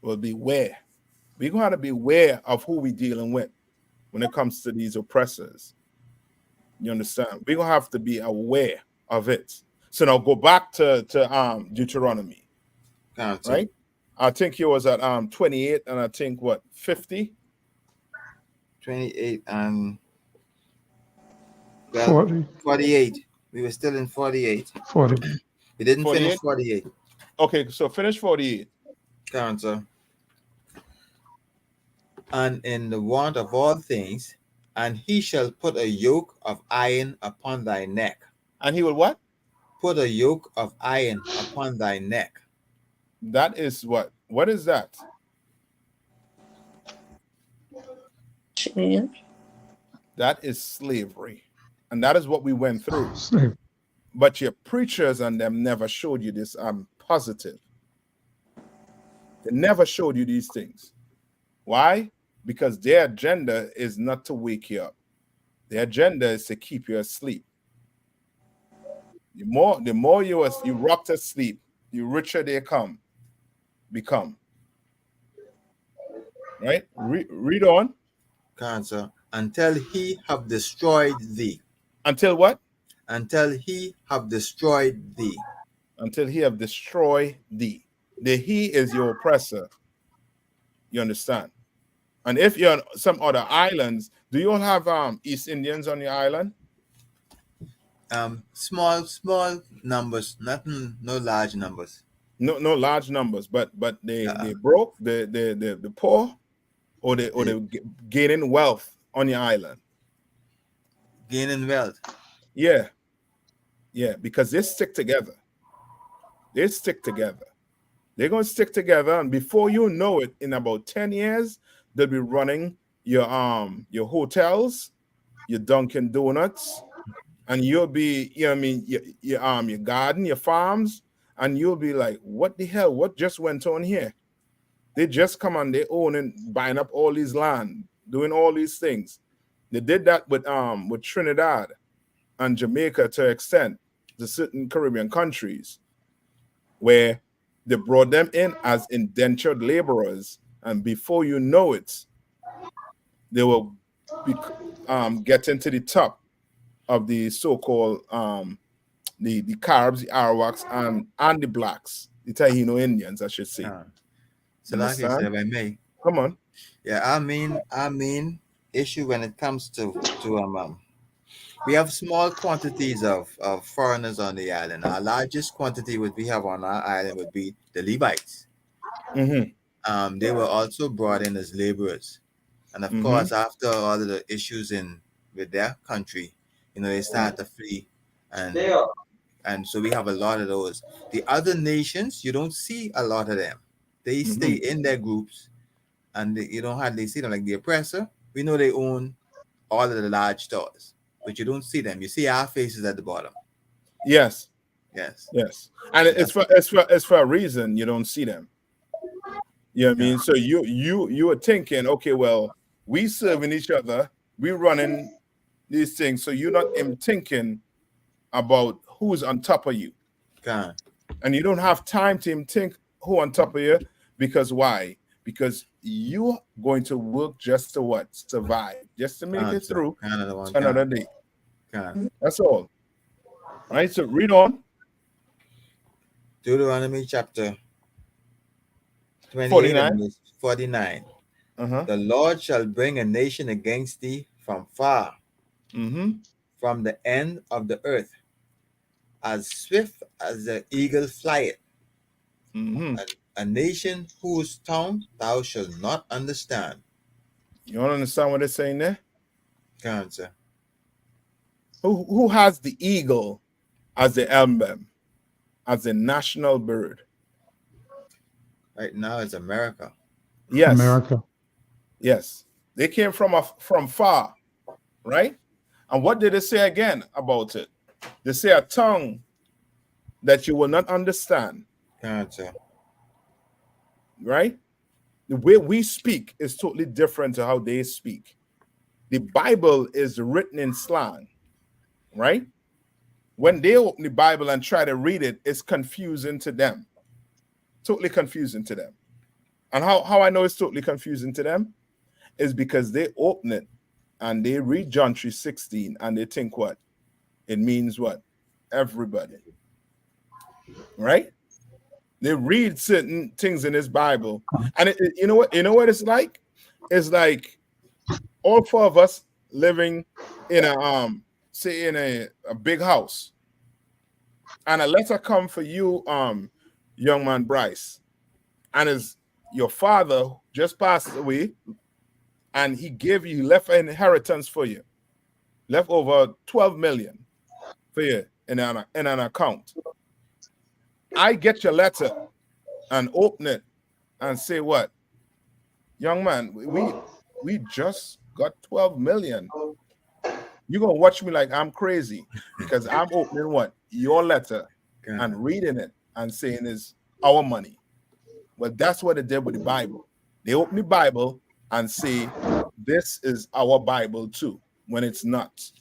Will beware. We're going to have to beware of who we're dealing with when it comes to these oppressors. You understand? We're going to have to be aware of it. So now go back to Deuteronomy. Right? I think he was at 28 and I think 50? 28 and 40. 48. We were still in 48. 40. We didn't 48? finish 48. Okay, so finish 48. Sir. And in the want of all things, and he shall put a yoke of iron upon thy neck. And he will what? put a yoke of iron upon thy neck. That is what? What is that? Chain. That is slavery. And that is what we went through. Slave. But your preachers and them never showed you this. I'm positive. They never showed you these things. Why? Because their agenda is not to wake you up. Their agenda is to keep you asleep. The more you rock to sleep, the richer they become. Right? Read on. Cancer. Until he have destroyed thee. Until what? Until he have destroyed thee. Until he have destroyed thee. The he is your oppressor. You understand? And if you're on some other islands, do you all have East Indians on your island? Small numbers, nothing, no large numbers. No large numbers, but they broke, the poor, or they gaining wealth on your island. Gaining wealth. Yeah, because they stick together. They stick together. They're gonna stick together, and before you know it, in about 10 years, they'll be running your hotels, your Dunkin' Donuts, and you'll be, you know what I mean, your garden, your farms, and you'll be like, what the hell? What just went on here? They just come on their own and buying up all these land, doing all these things. They did that with Trinidad and Jamaica to an extent, to certain Caribbean countries, where they brought them in as indentured laborers, and before you know it, they will get into the top of the so-called the Caribs, the Arawaks, and the blacks, the Taino Indians, I should say. So like I said, if I may. Come on. Yeah, our main issue when it comes to we have small quantities of foreigners on the island. Our largest quantity would we have on our island would be the Levites. Mm-hmm. They were also brought in as laborers, and of course, after all of the issues with their country, they start to flee, and so we have a lot of those. The other nations, you don't see a lot of them. They stay in their groups, and you don't hardly see them. Like the oppressor, we know they own all of the large stores, but you don't see them. You see our faces at the bottom. Yes. And it's for a reason you don't see them. You know what I mean? So you are thinking, okay, well, we serving each other, we running these things, so you're not even thinking about who's on top of you. And you don't have time to even think who on top of you, because why? Because you're going to work just to what? Survive, just to make it through another day. That's all. All right, so read on. Deuteronomy chapter 49. The Lord shall bring a nation against thee from far, from the end of the earth, as swift as the eagle flieth. A nation whose tongue thou shalt not understand. You don't understand what it's saying there? Cancer. Who has the eagle as the emblem, as the national bird? Right now it's America. Yes. America. Yes. They came from far, right? And what did they say again about it? They say a tongue that you will not understand. Cancer. Right? The way we speak is totally different to how they speak. The Bible is written in slang, right? When they open the Bible and try to read it, it's confusing to them. Totally confusing to them. And how I know it's totally confusing to them is because they open it and they read John 3:16 and they think what? It means what? Everybody. Right? They read certain things in this Bible, and you know what it's like? It's like all four of us living in a big house, and a letter come for you, young man Bryce, and your father just passed away, and he left an inheritance for you, left over 12 million for you. in an account. I get your letter and open it and say, what? Young man, we just got 12 million. You're going to watch me like I'm crazy because I'm opening what? Your letter and reading it and saying is our money. Well, that's what they did with the Bible. They open the Bible and say, this is our Bible too, when it's not.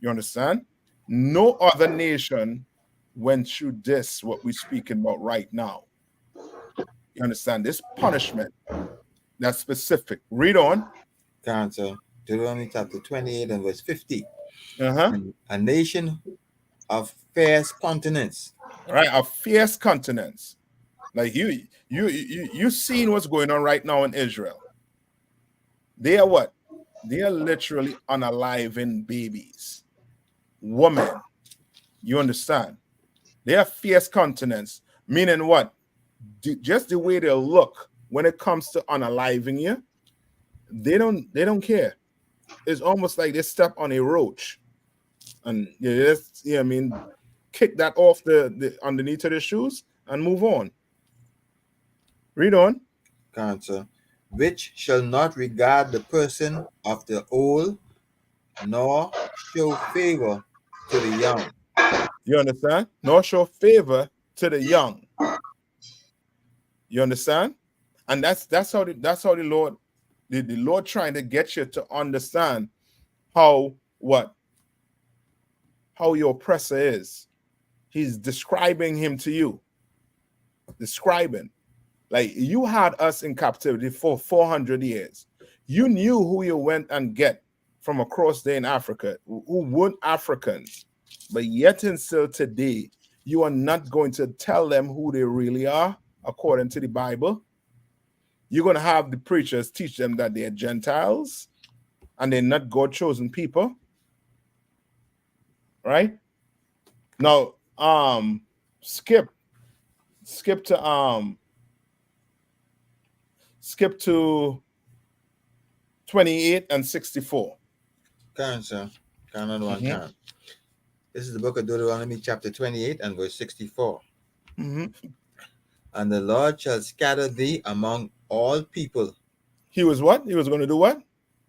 You understand? No other nation went through this, what we're speaking about right now. You understand? This punishment, that's specific. Read on. Cancer. Deuteronomy chapter 28 and verse 50. Uh-huh. A nation of fierce countenance. Right, a fierce countenance. Like you seen what's going on right now in Israel. They are what? They are literally unaliving babies. Women. You understand? They are fierce countenance. Meaning what? Just the way they look when it comes to unaliving you, they don't care. It's almost like they step on a roach. And I mean, kick that off the underneath of the shoes and move on. Read on. Cancer. Which shall not regard the person of the old, nor show favor to the young. You understand? Nor show favor to the young. You understand? And that's how the Lord, the Lord trying to get you to understand how your oppressor is. He's describing him to you. Describing. Like, you had us in captivity for 400 years. You knew who you went and get from across there in Africa, who weren't Africans. But yet and still today, you are not going to tell them who they really are, according to the Bible. You're going to have the preachers teach them that they're Gentiles and they're not God-chosen people. Right? Now, skip to 28 and 64. Cancer. Canon one can. This is the book of Deuteronomy chapter 28 and verse 64. And the Lord shall scatter thee among all people. He was what? He was going to do what?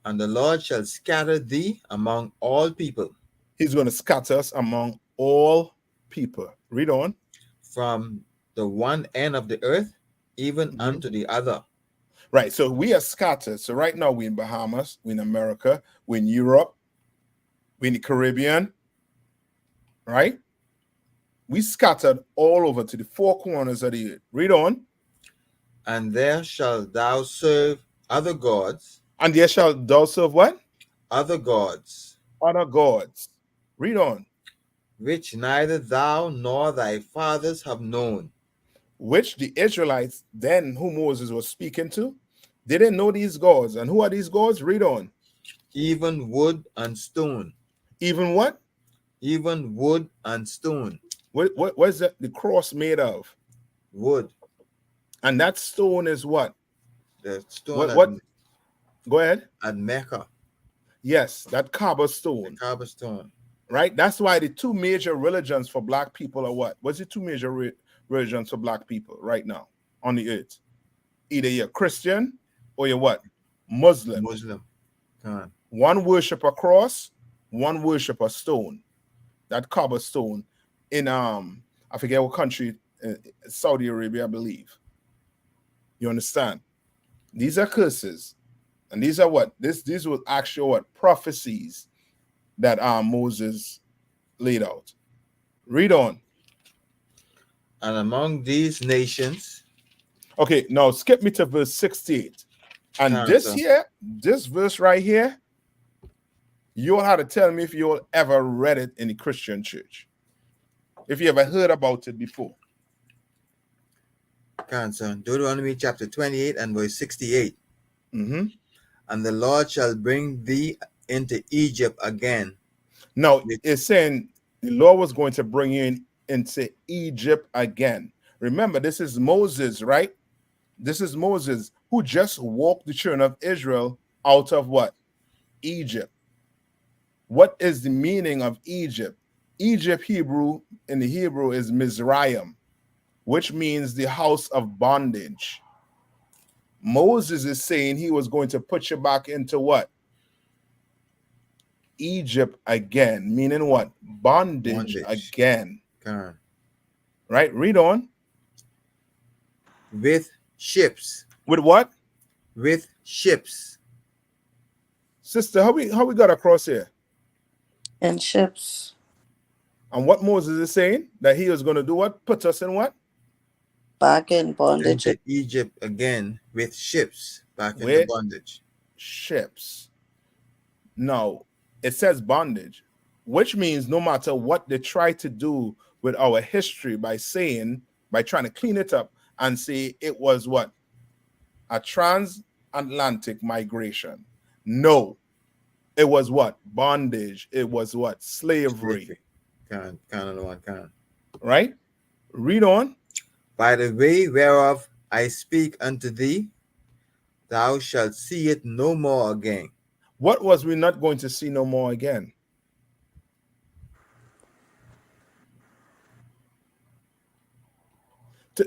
And the Lord shall scatter thee among all people. He's going to scatter us among all people. Read on. From the one end of the earth, even unto the other. Right. So we are scattered. So right now we're in Bahamas, we're in America, we're in Europe, we're in the Caribbean. Right? We scattered all over to the four corners of the earth. Read on. And there shalt thou serve other gods. And there shalt thou serve what? Other gods. Other gods. Read on. Which neither thou nor thy fathers have known. Which the Israelites then, who Moses was speaking to, they didn't know these gods. And who are these gods? Read on. Even wood and stone. Even what? Even wood and stone. What is the cross made of? Wood. And that stone is what? The stone. What? Go ahead. At Mecca. Yes, that cobblestone. The cobblestone. Right? That's why the two major religions for black people are what? What's the two major religions for black people right now on the earth? Either you're Christian or you're what? Muslim. Muslim. One worship a cross, one worship a stone. That cobblestone in I forget what country, Saudi Arabia, I believe. You understand? These are curses. And these are what? These were actual what? Prophecies that Moses laid out. Read on. And among these nations. Okay, now skip me to verse 68. And this verse right here, you'll have to tell me if you'll ever read it in the Christian church. If you ever heard about it before. Cancer. Deuteronomy chapter 28 and verse 68. And the Lord shall bring thee into Egypt again. No, it's saying the Lord was going to bring you into Egypt again. Remember, this is Moses, right? This is Moses who just walked the children of Israel out of what? Egypt. What is the meaning of Egypt? Egypt Hebrew in the Hebrew is Mizraim, which means the house of bondage. Moses is saying he was going to put you back into what? Egypt again, meaning what? Bondage. Again. Right? Read on. With ships. With what? With ships. Sister, how we got across here? And ships. And what Moses is saying? That he was going to do what? Put us in what? Back in bondage. Into Egypt again with ships. Back into bondage. Ships. No, it says bondage, which means no matter what they try to do with our history by trying to clean it up and say it was what? A transatlantic migration. No, it was what? Bondage. It was what? Slavery. Right? Read on. By the way whereof I speak unto thee, thou shalt see it no more again. What was we not going to see no more again?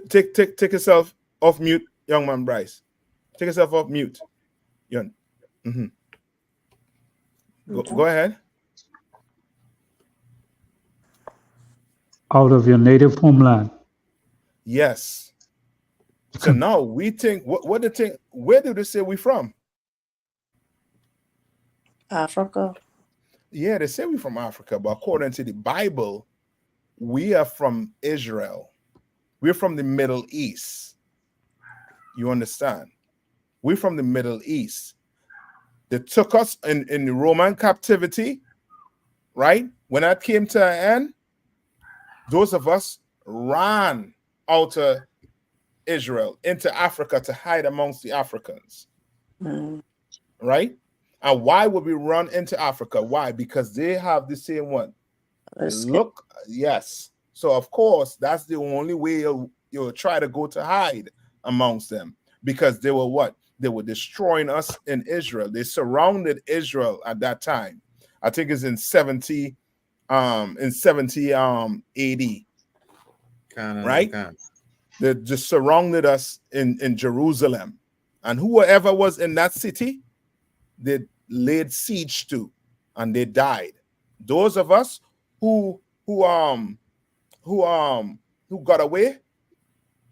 Take yourself off mute, young man Bryce. Take yourself off mute. Mm-hmm. Go ahead. Out of your native homeland. Yes. So now we think, what they think, where do they say we from? Africa. Yeah, they say we're from Africa, but according to the Bible, we are from Israel. We're from the Middle East. You understand? We're from the Middle East. They took us in the Roman captivity, right? When that came to an end, those of us ran out of Israel into Africa to hide amongst the Africans, right? And why would we run into Africa? Why? Because they have the same one. Look, yes. So of course, that's the only way you'll try to go to hide amongst them, because they were what? They were destroying us in Israel. They surrounded Israel at that time. I think it's in 70 AD. Right? They just surrounded us in Jerusalem. And whoever was in that city, they laid siege to, and they died. Those of us who got away,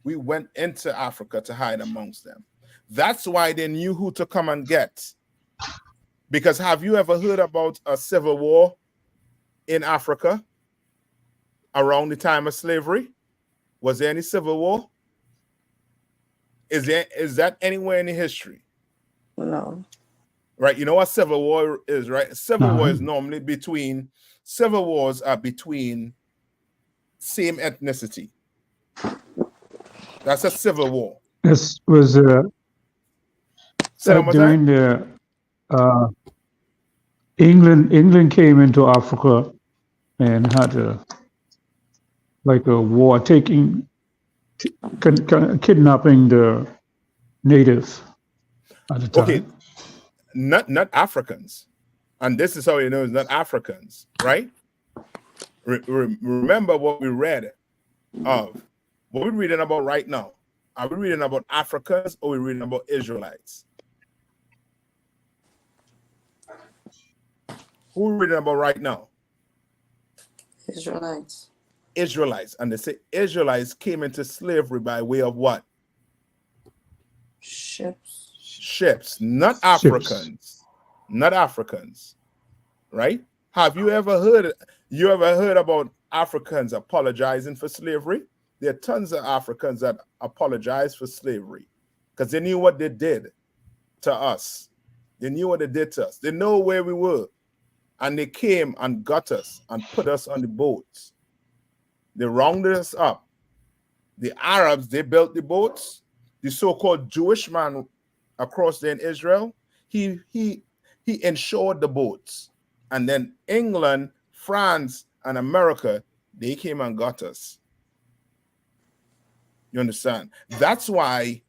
we went into Africa to hide amongst them. That's why they knew who to come and get. Because have you ever heard about a civil war in Africa around the time of slavery? Was there any civil war? Is that anywhere in the history? No. Right. You know what civil war is, right? Civil war is normally civil wars are between same ethnicity. That's a civil war. This was during the England came into Africa and had a war, kidnapping the natives at the time. Okay, not Africans, and this is how you know it's not Africans, right? Remember what we read of. What we're reading about right now. Are we reading about Africans or are we reading about Israelites? Who are we reading about right now? Israelites. Israelites. And they say Israelites came into slavery by way of what? Ships. Not Africans. Not Africans. Right? Have you ever heard about Africans apologizing for slavery? There are tons of Africans that apologize for slavery because they knew what they did to us. They knew what they did to us. They know where we were. And they came and got us and put us on the boats. They rounded us up. The Arabs, they built the boats. The so-called Jewish man across there in Israel, he insured the boats. And then England, France, and America, they came and got us. You understand? That is why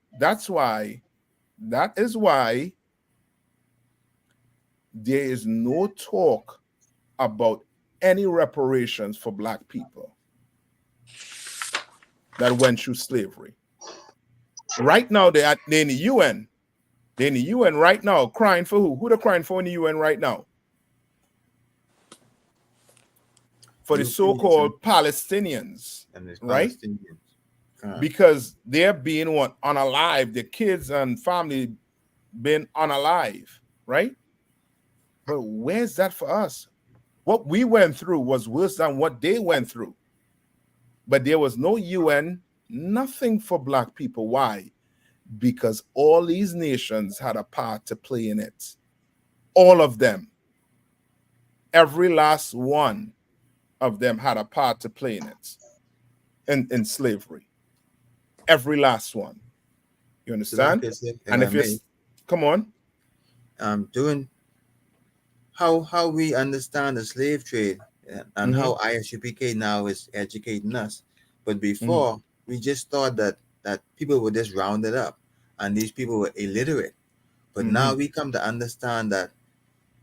there is no talk about any reparations for black people that went through slavery. Right now, they're in the UN. They're in the UN right now, crying for who? Who they're crying for in the UN right now? For the so-called Palestinians, right? Because they're being unalive. Their kids and family been unalive, right? But where's that for us? What we went through was worse than what they went through. But there was no UN, nothing for black people. Why? Because all these nations had a part to play in it. All of them. Every last one of them had a part to play in it. In slavery. Every last one. You understand? And if you come on. Doing how we understand the slave trade and how I.S.U.P.K now is educating us. But before, we just thought that people were just rounded up and these people were illiterate. But now we come to understand that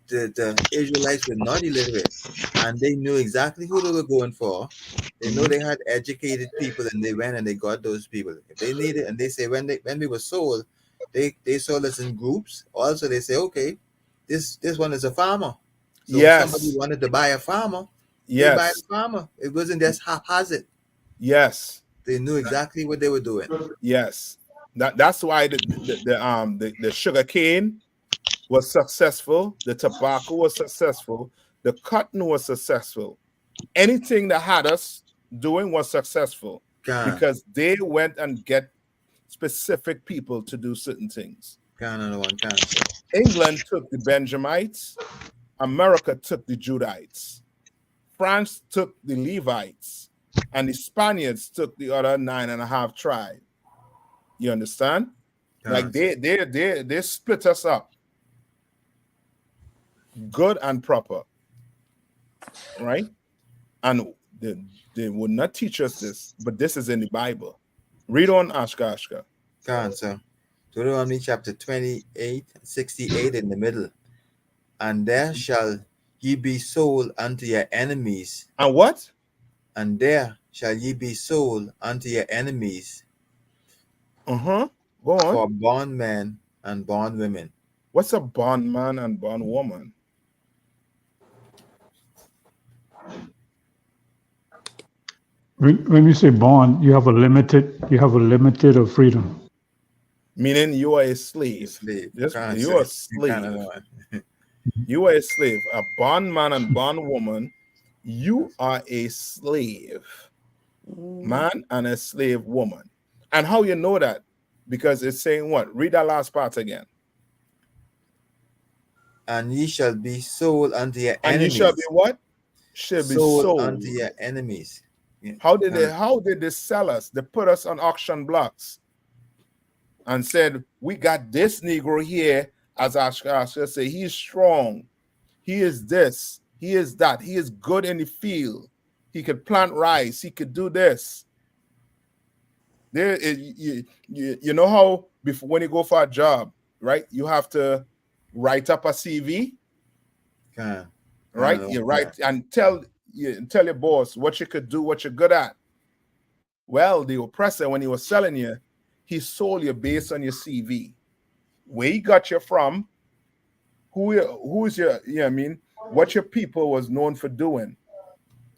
the Israelites were not illiterate and they knew exactly who they were going for. They know they had educated people and they went and they got those people. If they needed, and they say when we were sold, they sold us in groups. Also, they say, okay, this one is a farmer. So if somebody wanted to buy a farmer, they buy the farmer. It wasn't just haphazard. Yes. They knew exactly what they were doing. Yes. That's why the sugar cane was successful, the tobacco was successful, the cotton was successful. Anything that had us doing was successful because they went and get specific people to do certain things. England took the Benjamites, America took the Judites, France took the Levites, and the Spaniards took the other 9.5 tribes. You understand? Like they split us up. Good and proper. Right? And they would not teach us this, but this is in the Bible. Read on, Ashka. So Deuteronomy chapter 28, 68 in the middle. And there shall ye be sold unto your enemies. And what? And there shall ye be sold unto your enemies. Go on. For bondmen and bondwomen. What's a bondman and bondwoman? When you say bond, you have a limited of freedom. Meaning you are a slave. You are a slave. You are a slave. A bondman and bondwoman, you are a slave. Man and a slave woman. And how you know that? Because it's saying what? Read that last part again. And ye shall be sold unto your enemies. And ye shall be what? Shall be sold unto your enemies. Yeah. How did they sell us? They put us on auction blocks and said, we got this Negro here, as Ashka say, he's strong. He is this. He is that. He is good in the field. He could plant rice. He could do this. There, you know how before when you go for a job, right? You have to write up a CV, right? You write and tell your boss what you could do, what you're good at. Well, the oppressor, when he was selling you, he sold you based on your CV, where he got you from, who's your, what your people was known for doing.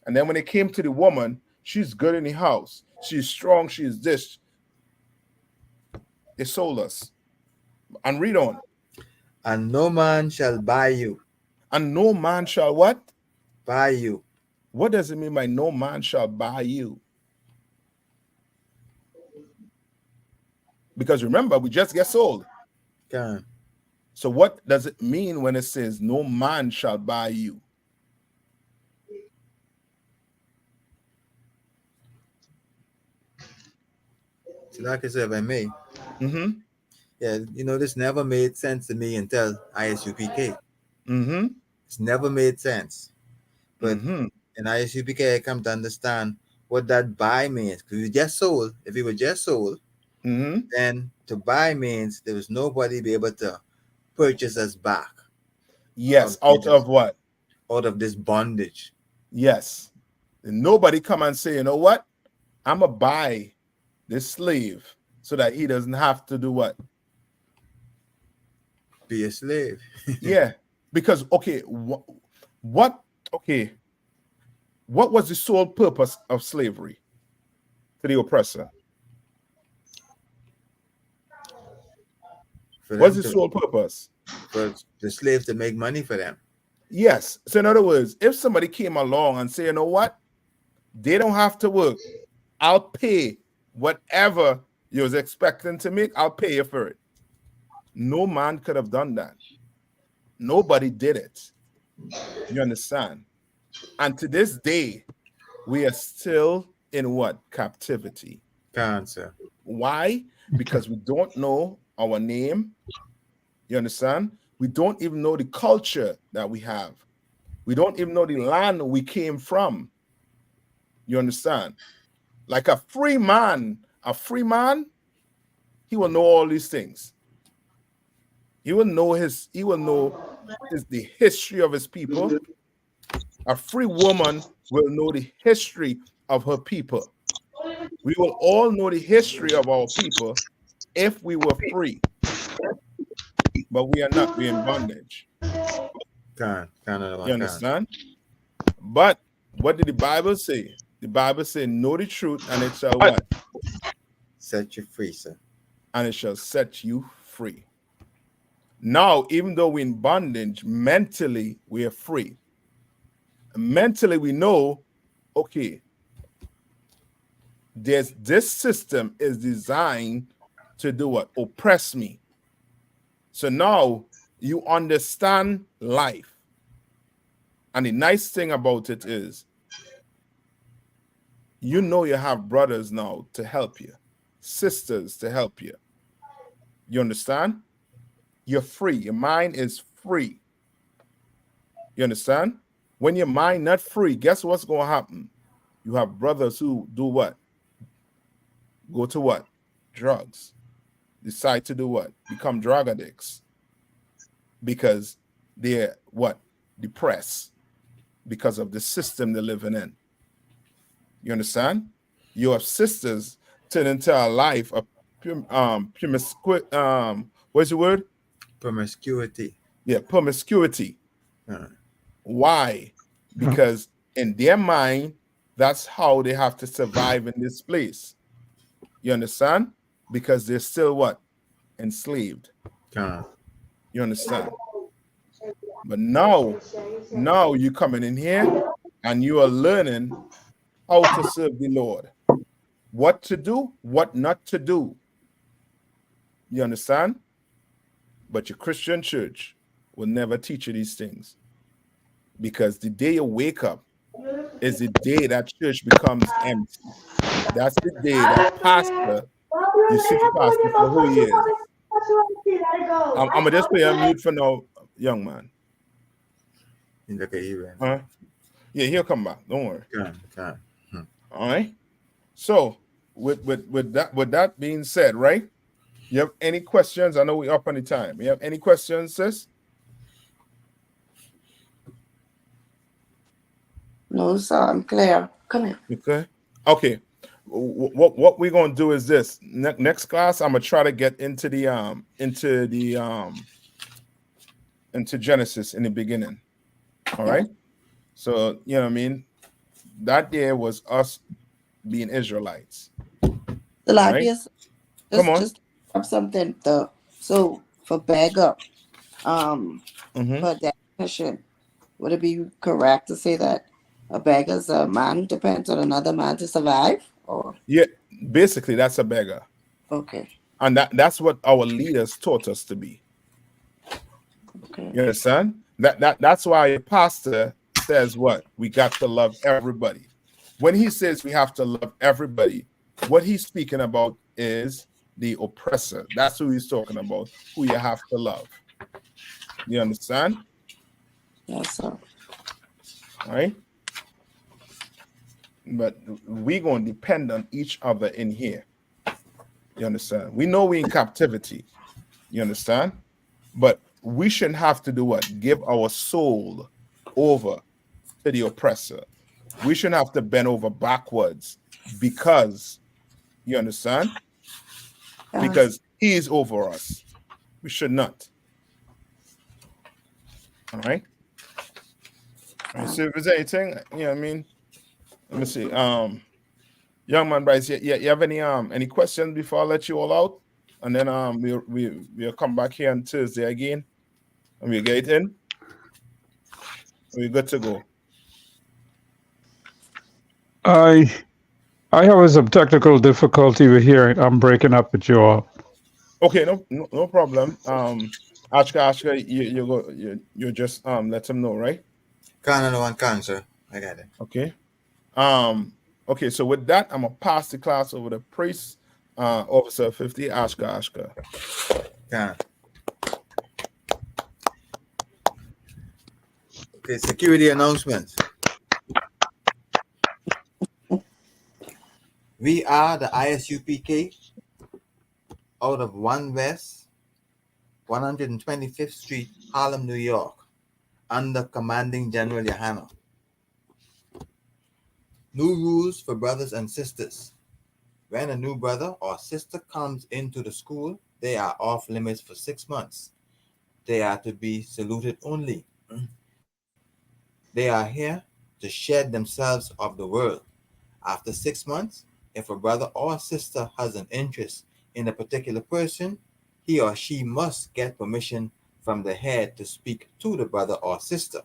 And then when it came to the woman, she's good in the house. She's strong. She's this. They sold us. And read on. And no man shall buy you. And no man shall what? Buy you. What does it mean by no man shall buy you? Because remember, we just get sold. So what does it mean when it says no man shall buy you? So like I said, if I may, yeah, this never made sense to me until I.S.U.P.K. It's never made sense. But in I.S.U.P.K, I come to understand what that buy means. Because if we were just sold, then to buy means there was nobody be able to purchase us back. Yes, out of what? Out of this bondage. Yes. And nobody come and say, you know what? I'm going to buy this slave so that he doesn't have to do what? Be a slave. Yeah. Because, okay, what was the sole purpose of slavery to the oppressor? What's the sole purpose? For the slaves to make money for them. Yes. So in other words, if somebody came along and say, you know what? They don't have to work. I'll pay whatever you was expecting to make. I'll pay you for it. No man could have done that. Nobody did it. You understand? And to this day, we are still in what? Captivity. Cancer. Why? Because we don't know our name. You understand? We don't even know the culture that we have. We don't even know the land we came from. You understand? Like a free man, he will know all these things. He will know the history of his people. A free woman will know the history of her people. We will all know the history of our people if we were free. But we are not. We're in bondage. You understand? But what did the Bible say? The Bible said, know the truth, and it shall what? Set you free, sir. And it shall set you free. Now, even though we're in bondage, mentally we are free. Mentally we know, okay, this system is designed to do what? Oppress me. So now you understand life. And the nice thing about it is, you know you have brothers now to help you, sisters to help you. You understand? You're free. Your mind is free. You understand? When your mind not free, guess what's going to happen? You have brothers who do what? Go to what? Drugs. Decide to do what? Become drug addicts. Because they're what? Depressed. Because of the system they're living in. You understand? You have sisters turn into a life of what's the word? Promiscuity. Yeah, promiscuity. Why? Because in their mind, that's how they have to survive in this place. You understand? Because they're still what? Enslaved. You understand? But now you're coming in here and you are learning how to serve the Lord. What to do, what not to do. You understand? But your Christian church will never teach you these things. Because the day you wake up is the day that church becomes empty. That's the day that pastor, you see the pastor for who he is. I'm going to just put you on mute for now, young man. Yeah, he'll come back. Don't worry. All right. So with that being said, right? You have any questions? I know we're up on the time. You have any questions, sis? No, sir. I'm clear. Come here. Okay. Okay. What we're gonna do is this. Next class, I'm gonna try to get into Genesis in the beginning. All right. So you know what I mean. That day was us being Israelites. The right? Come on. Just something. So for beggar, for definition, would it be correct to say that a beggar is a man who depends on another man to survive? Or yeah, basically that's a beggar. Okay. And that's what our leaders taught us to be. Okay. You understand? That's why a pastor says what? We got to love everybody. When he says we have to love everybody, what he's speaking about is the oppressor. That's who he's talking about, who you have to love. You understand? Yes, sir. All right? But we're going to depend on each other in here. You understand? We know we're in captivity. You understand? But we shouldn't have to do what? Give our soul over to the oppressor. we shouldn't have to bend over backwards because, you understand? Yes. Because he is over us. We should not. All right. All right. So if there's anything, you know what I mean? Let me see. Young man Bryce, you have any questions before I let you all out? And then we'll come back here on Thursday again and we'll get it in. We're good to go. I have some technical difficulty with hearing. I'm breaking up with you all. Okay, no problem. Ashka, you just let them know, right? Can, sir. I got it. Okay. Okay, so with that, I'm gonna pass the class over to Priest, Officer 50, Ashka. Can. Okay, security announcements. We are the I.S.U.P.K. out of 1 West 125th Street, Harlem, New York, under Commanding General YAHANNA. New rules for brothers and sisters. When a new brother or sister comes into the school, they are off limits for 6 months. They are to be saluted only. They are here to shed themselves of the world. After 6 months, if a brother or sister has an interest in a particular person, he or she must get permission from the head to speak to the brother or sister.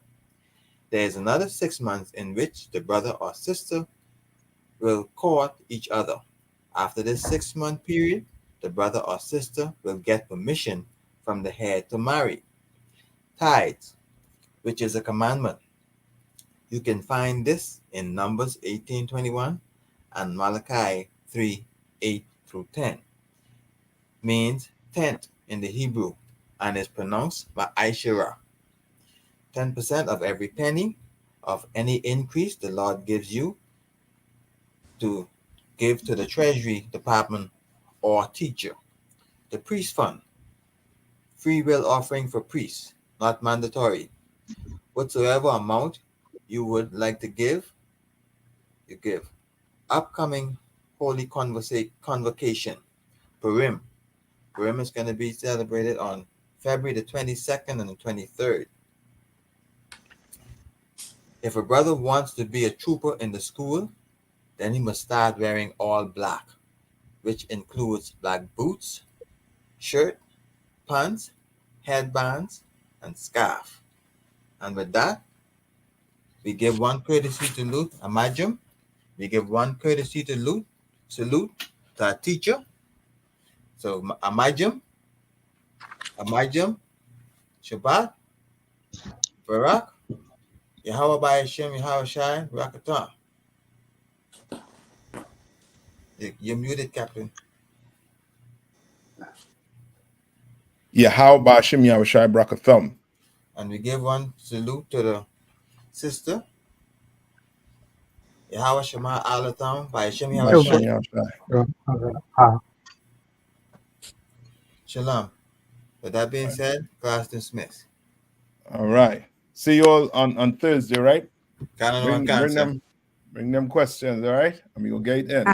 There is another 6 months in which the brother or sister will court each other. After this 6-month period, the brother or sister will get permission from the head to marry. Tithes, which is a commandment. You can find this in Numbers 18:21 and Malachi 3:8-10. Means tenth in the Hebrew and is pronounced Ma'ashera. 10% of every penny of any increase the Lord gives you to give to the Treasury Department or teacher. The priest fund. Free will offering for priests, not mandatory. Whatsoever amount you would like to give, you give. Upcoming Holy Convocation, Purim. Purim is going to be celebrated on February the 22nd and the 23rd. If a brother wants to be a trooper in the school, then he must start wearing all black, which includes black boots, shirt, pants, headbands, and scarf. And with that, we give one courtesy salute, Amajum. We give one courtesy salute to our teacher. So Amajum, Shabbat, Barak, Yahweh by Hashem, Yahweh Shai, Rakatah. You're muted, Captain. Yahweh by Hashem, Yahweh Shai, Brakathum. And we give one salute to the sister. Yahweh Shema Alatham by Hashem, Yahweh Shai. Shalom. With that being said, class dismissed. All right. See you all on Thursday, right? Bring them questions, all right? And we go get it in.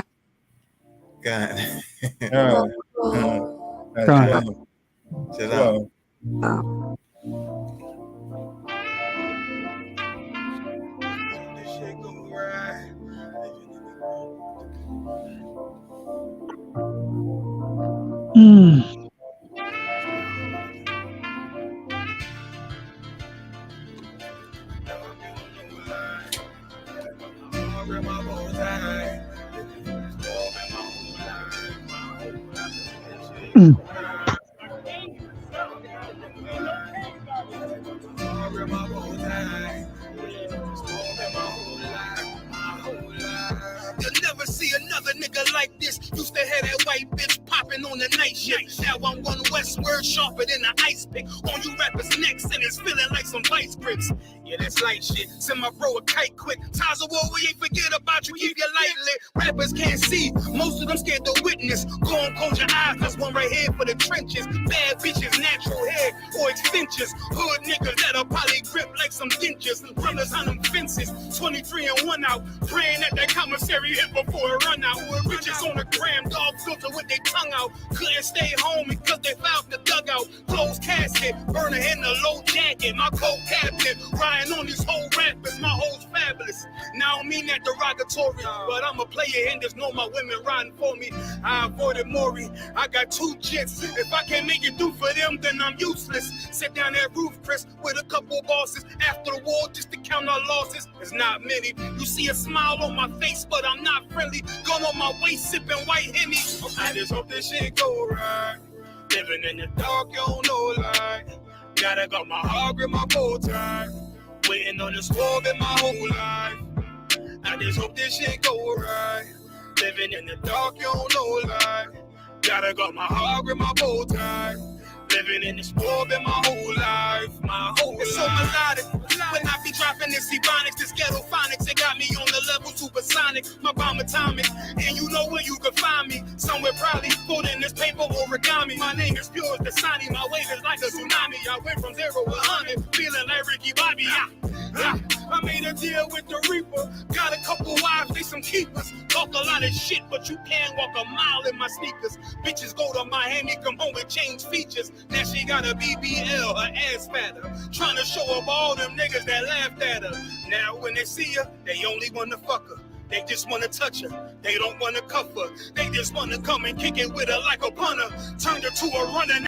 Shalom. You'll never see another nigga like this. Used to have that white bitch popping on the night shift. Now I'm one westward sharper than an ice pick. On you rappers' necks and it's feeling like some vice grips. Yeah, that's light shit. Send my bro a kite quick. Times of war, we ain't forget about you. Keep your light lit. Rappers can't see. Most of them scared to witness. Go on, close your eyes. There's one right here for the trenches. Bad bitches, natural hair or extensions. Hood niggas that'll probably grip like some dentures. Brothers on them fences. 23 and 1 sun out. Praying that commissary hit before it run out. Bitches on the gram, dog filter with their tongue out. Couldn't stay home because they found the dugout. Closed casket, burner in the low jacket. My cold cabinet, riding on these whole rappers. My hoes fabulous. Now I don't mean that derogatory, but I'm a player and there's no my women riding for me. I avoided Maury. I got 2 jets. If I can't make it through for them, then I'm useless. Sit down that roof, Chris, with a couple bosses. After the war, just to count our losses. There's not many. You see a smile on my face, but I'm not friendly. Gun on my waist, sipping white Henny. I just hope this shit go right. Living in the dark, you don't know light. Gotta got my heart grip, my bow tie. Waiting on the squad in my whole life. I just hope this shit go right. Living in the dark, you don't know light. Gotta got my heart grip, my bow tie. Living in this world in my whole life, It's so melodic. When I be dropping this ebonics, this ghetto phonics, it got me on the level supersonic. My bomb atomic, and you know where you can find me. Somewhere probably folding this paper origami. My name is pure as the Sani, my wave is like a tsunami. I went from 0 to 100, feeling like Ricky Bobby. I made a deal with the Reaper. Got a couple wives, they some keepers. Talk a lot of shit, but you can't walk a mile in my sneakers. Bitches go to Miami, come home and change features. Now she got a BBL, her ass fatter. Trying to show up all them niggas that laughed at her. Now when they see her, they only wanna fuck her. They just wanna touch her. They don't wanna cuff her. They just wanna come and kick it with her like a punter. Turned her to a runner.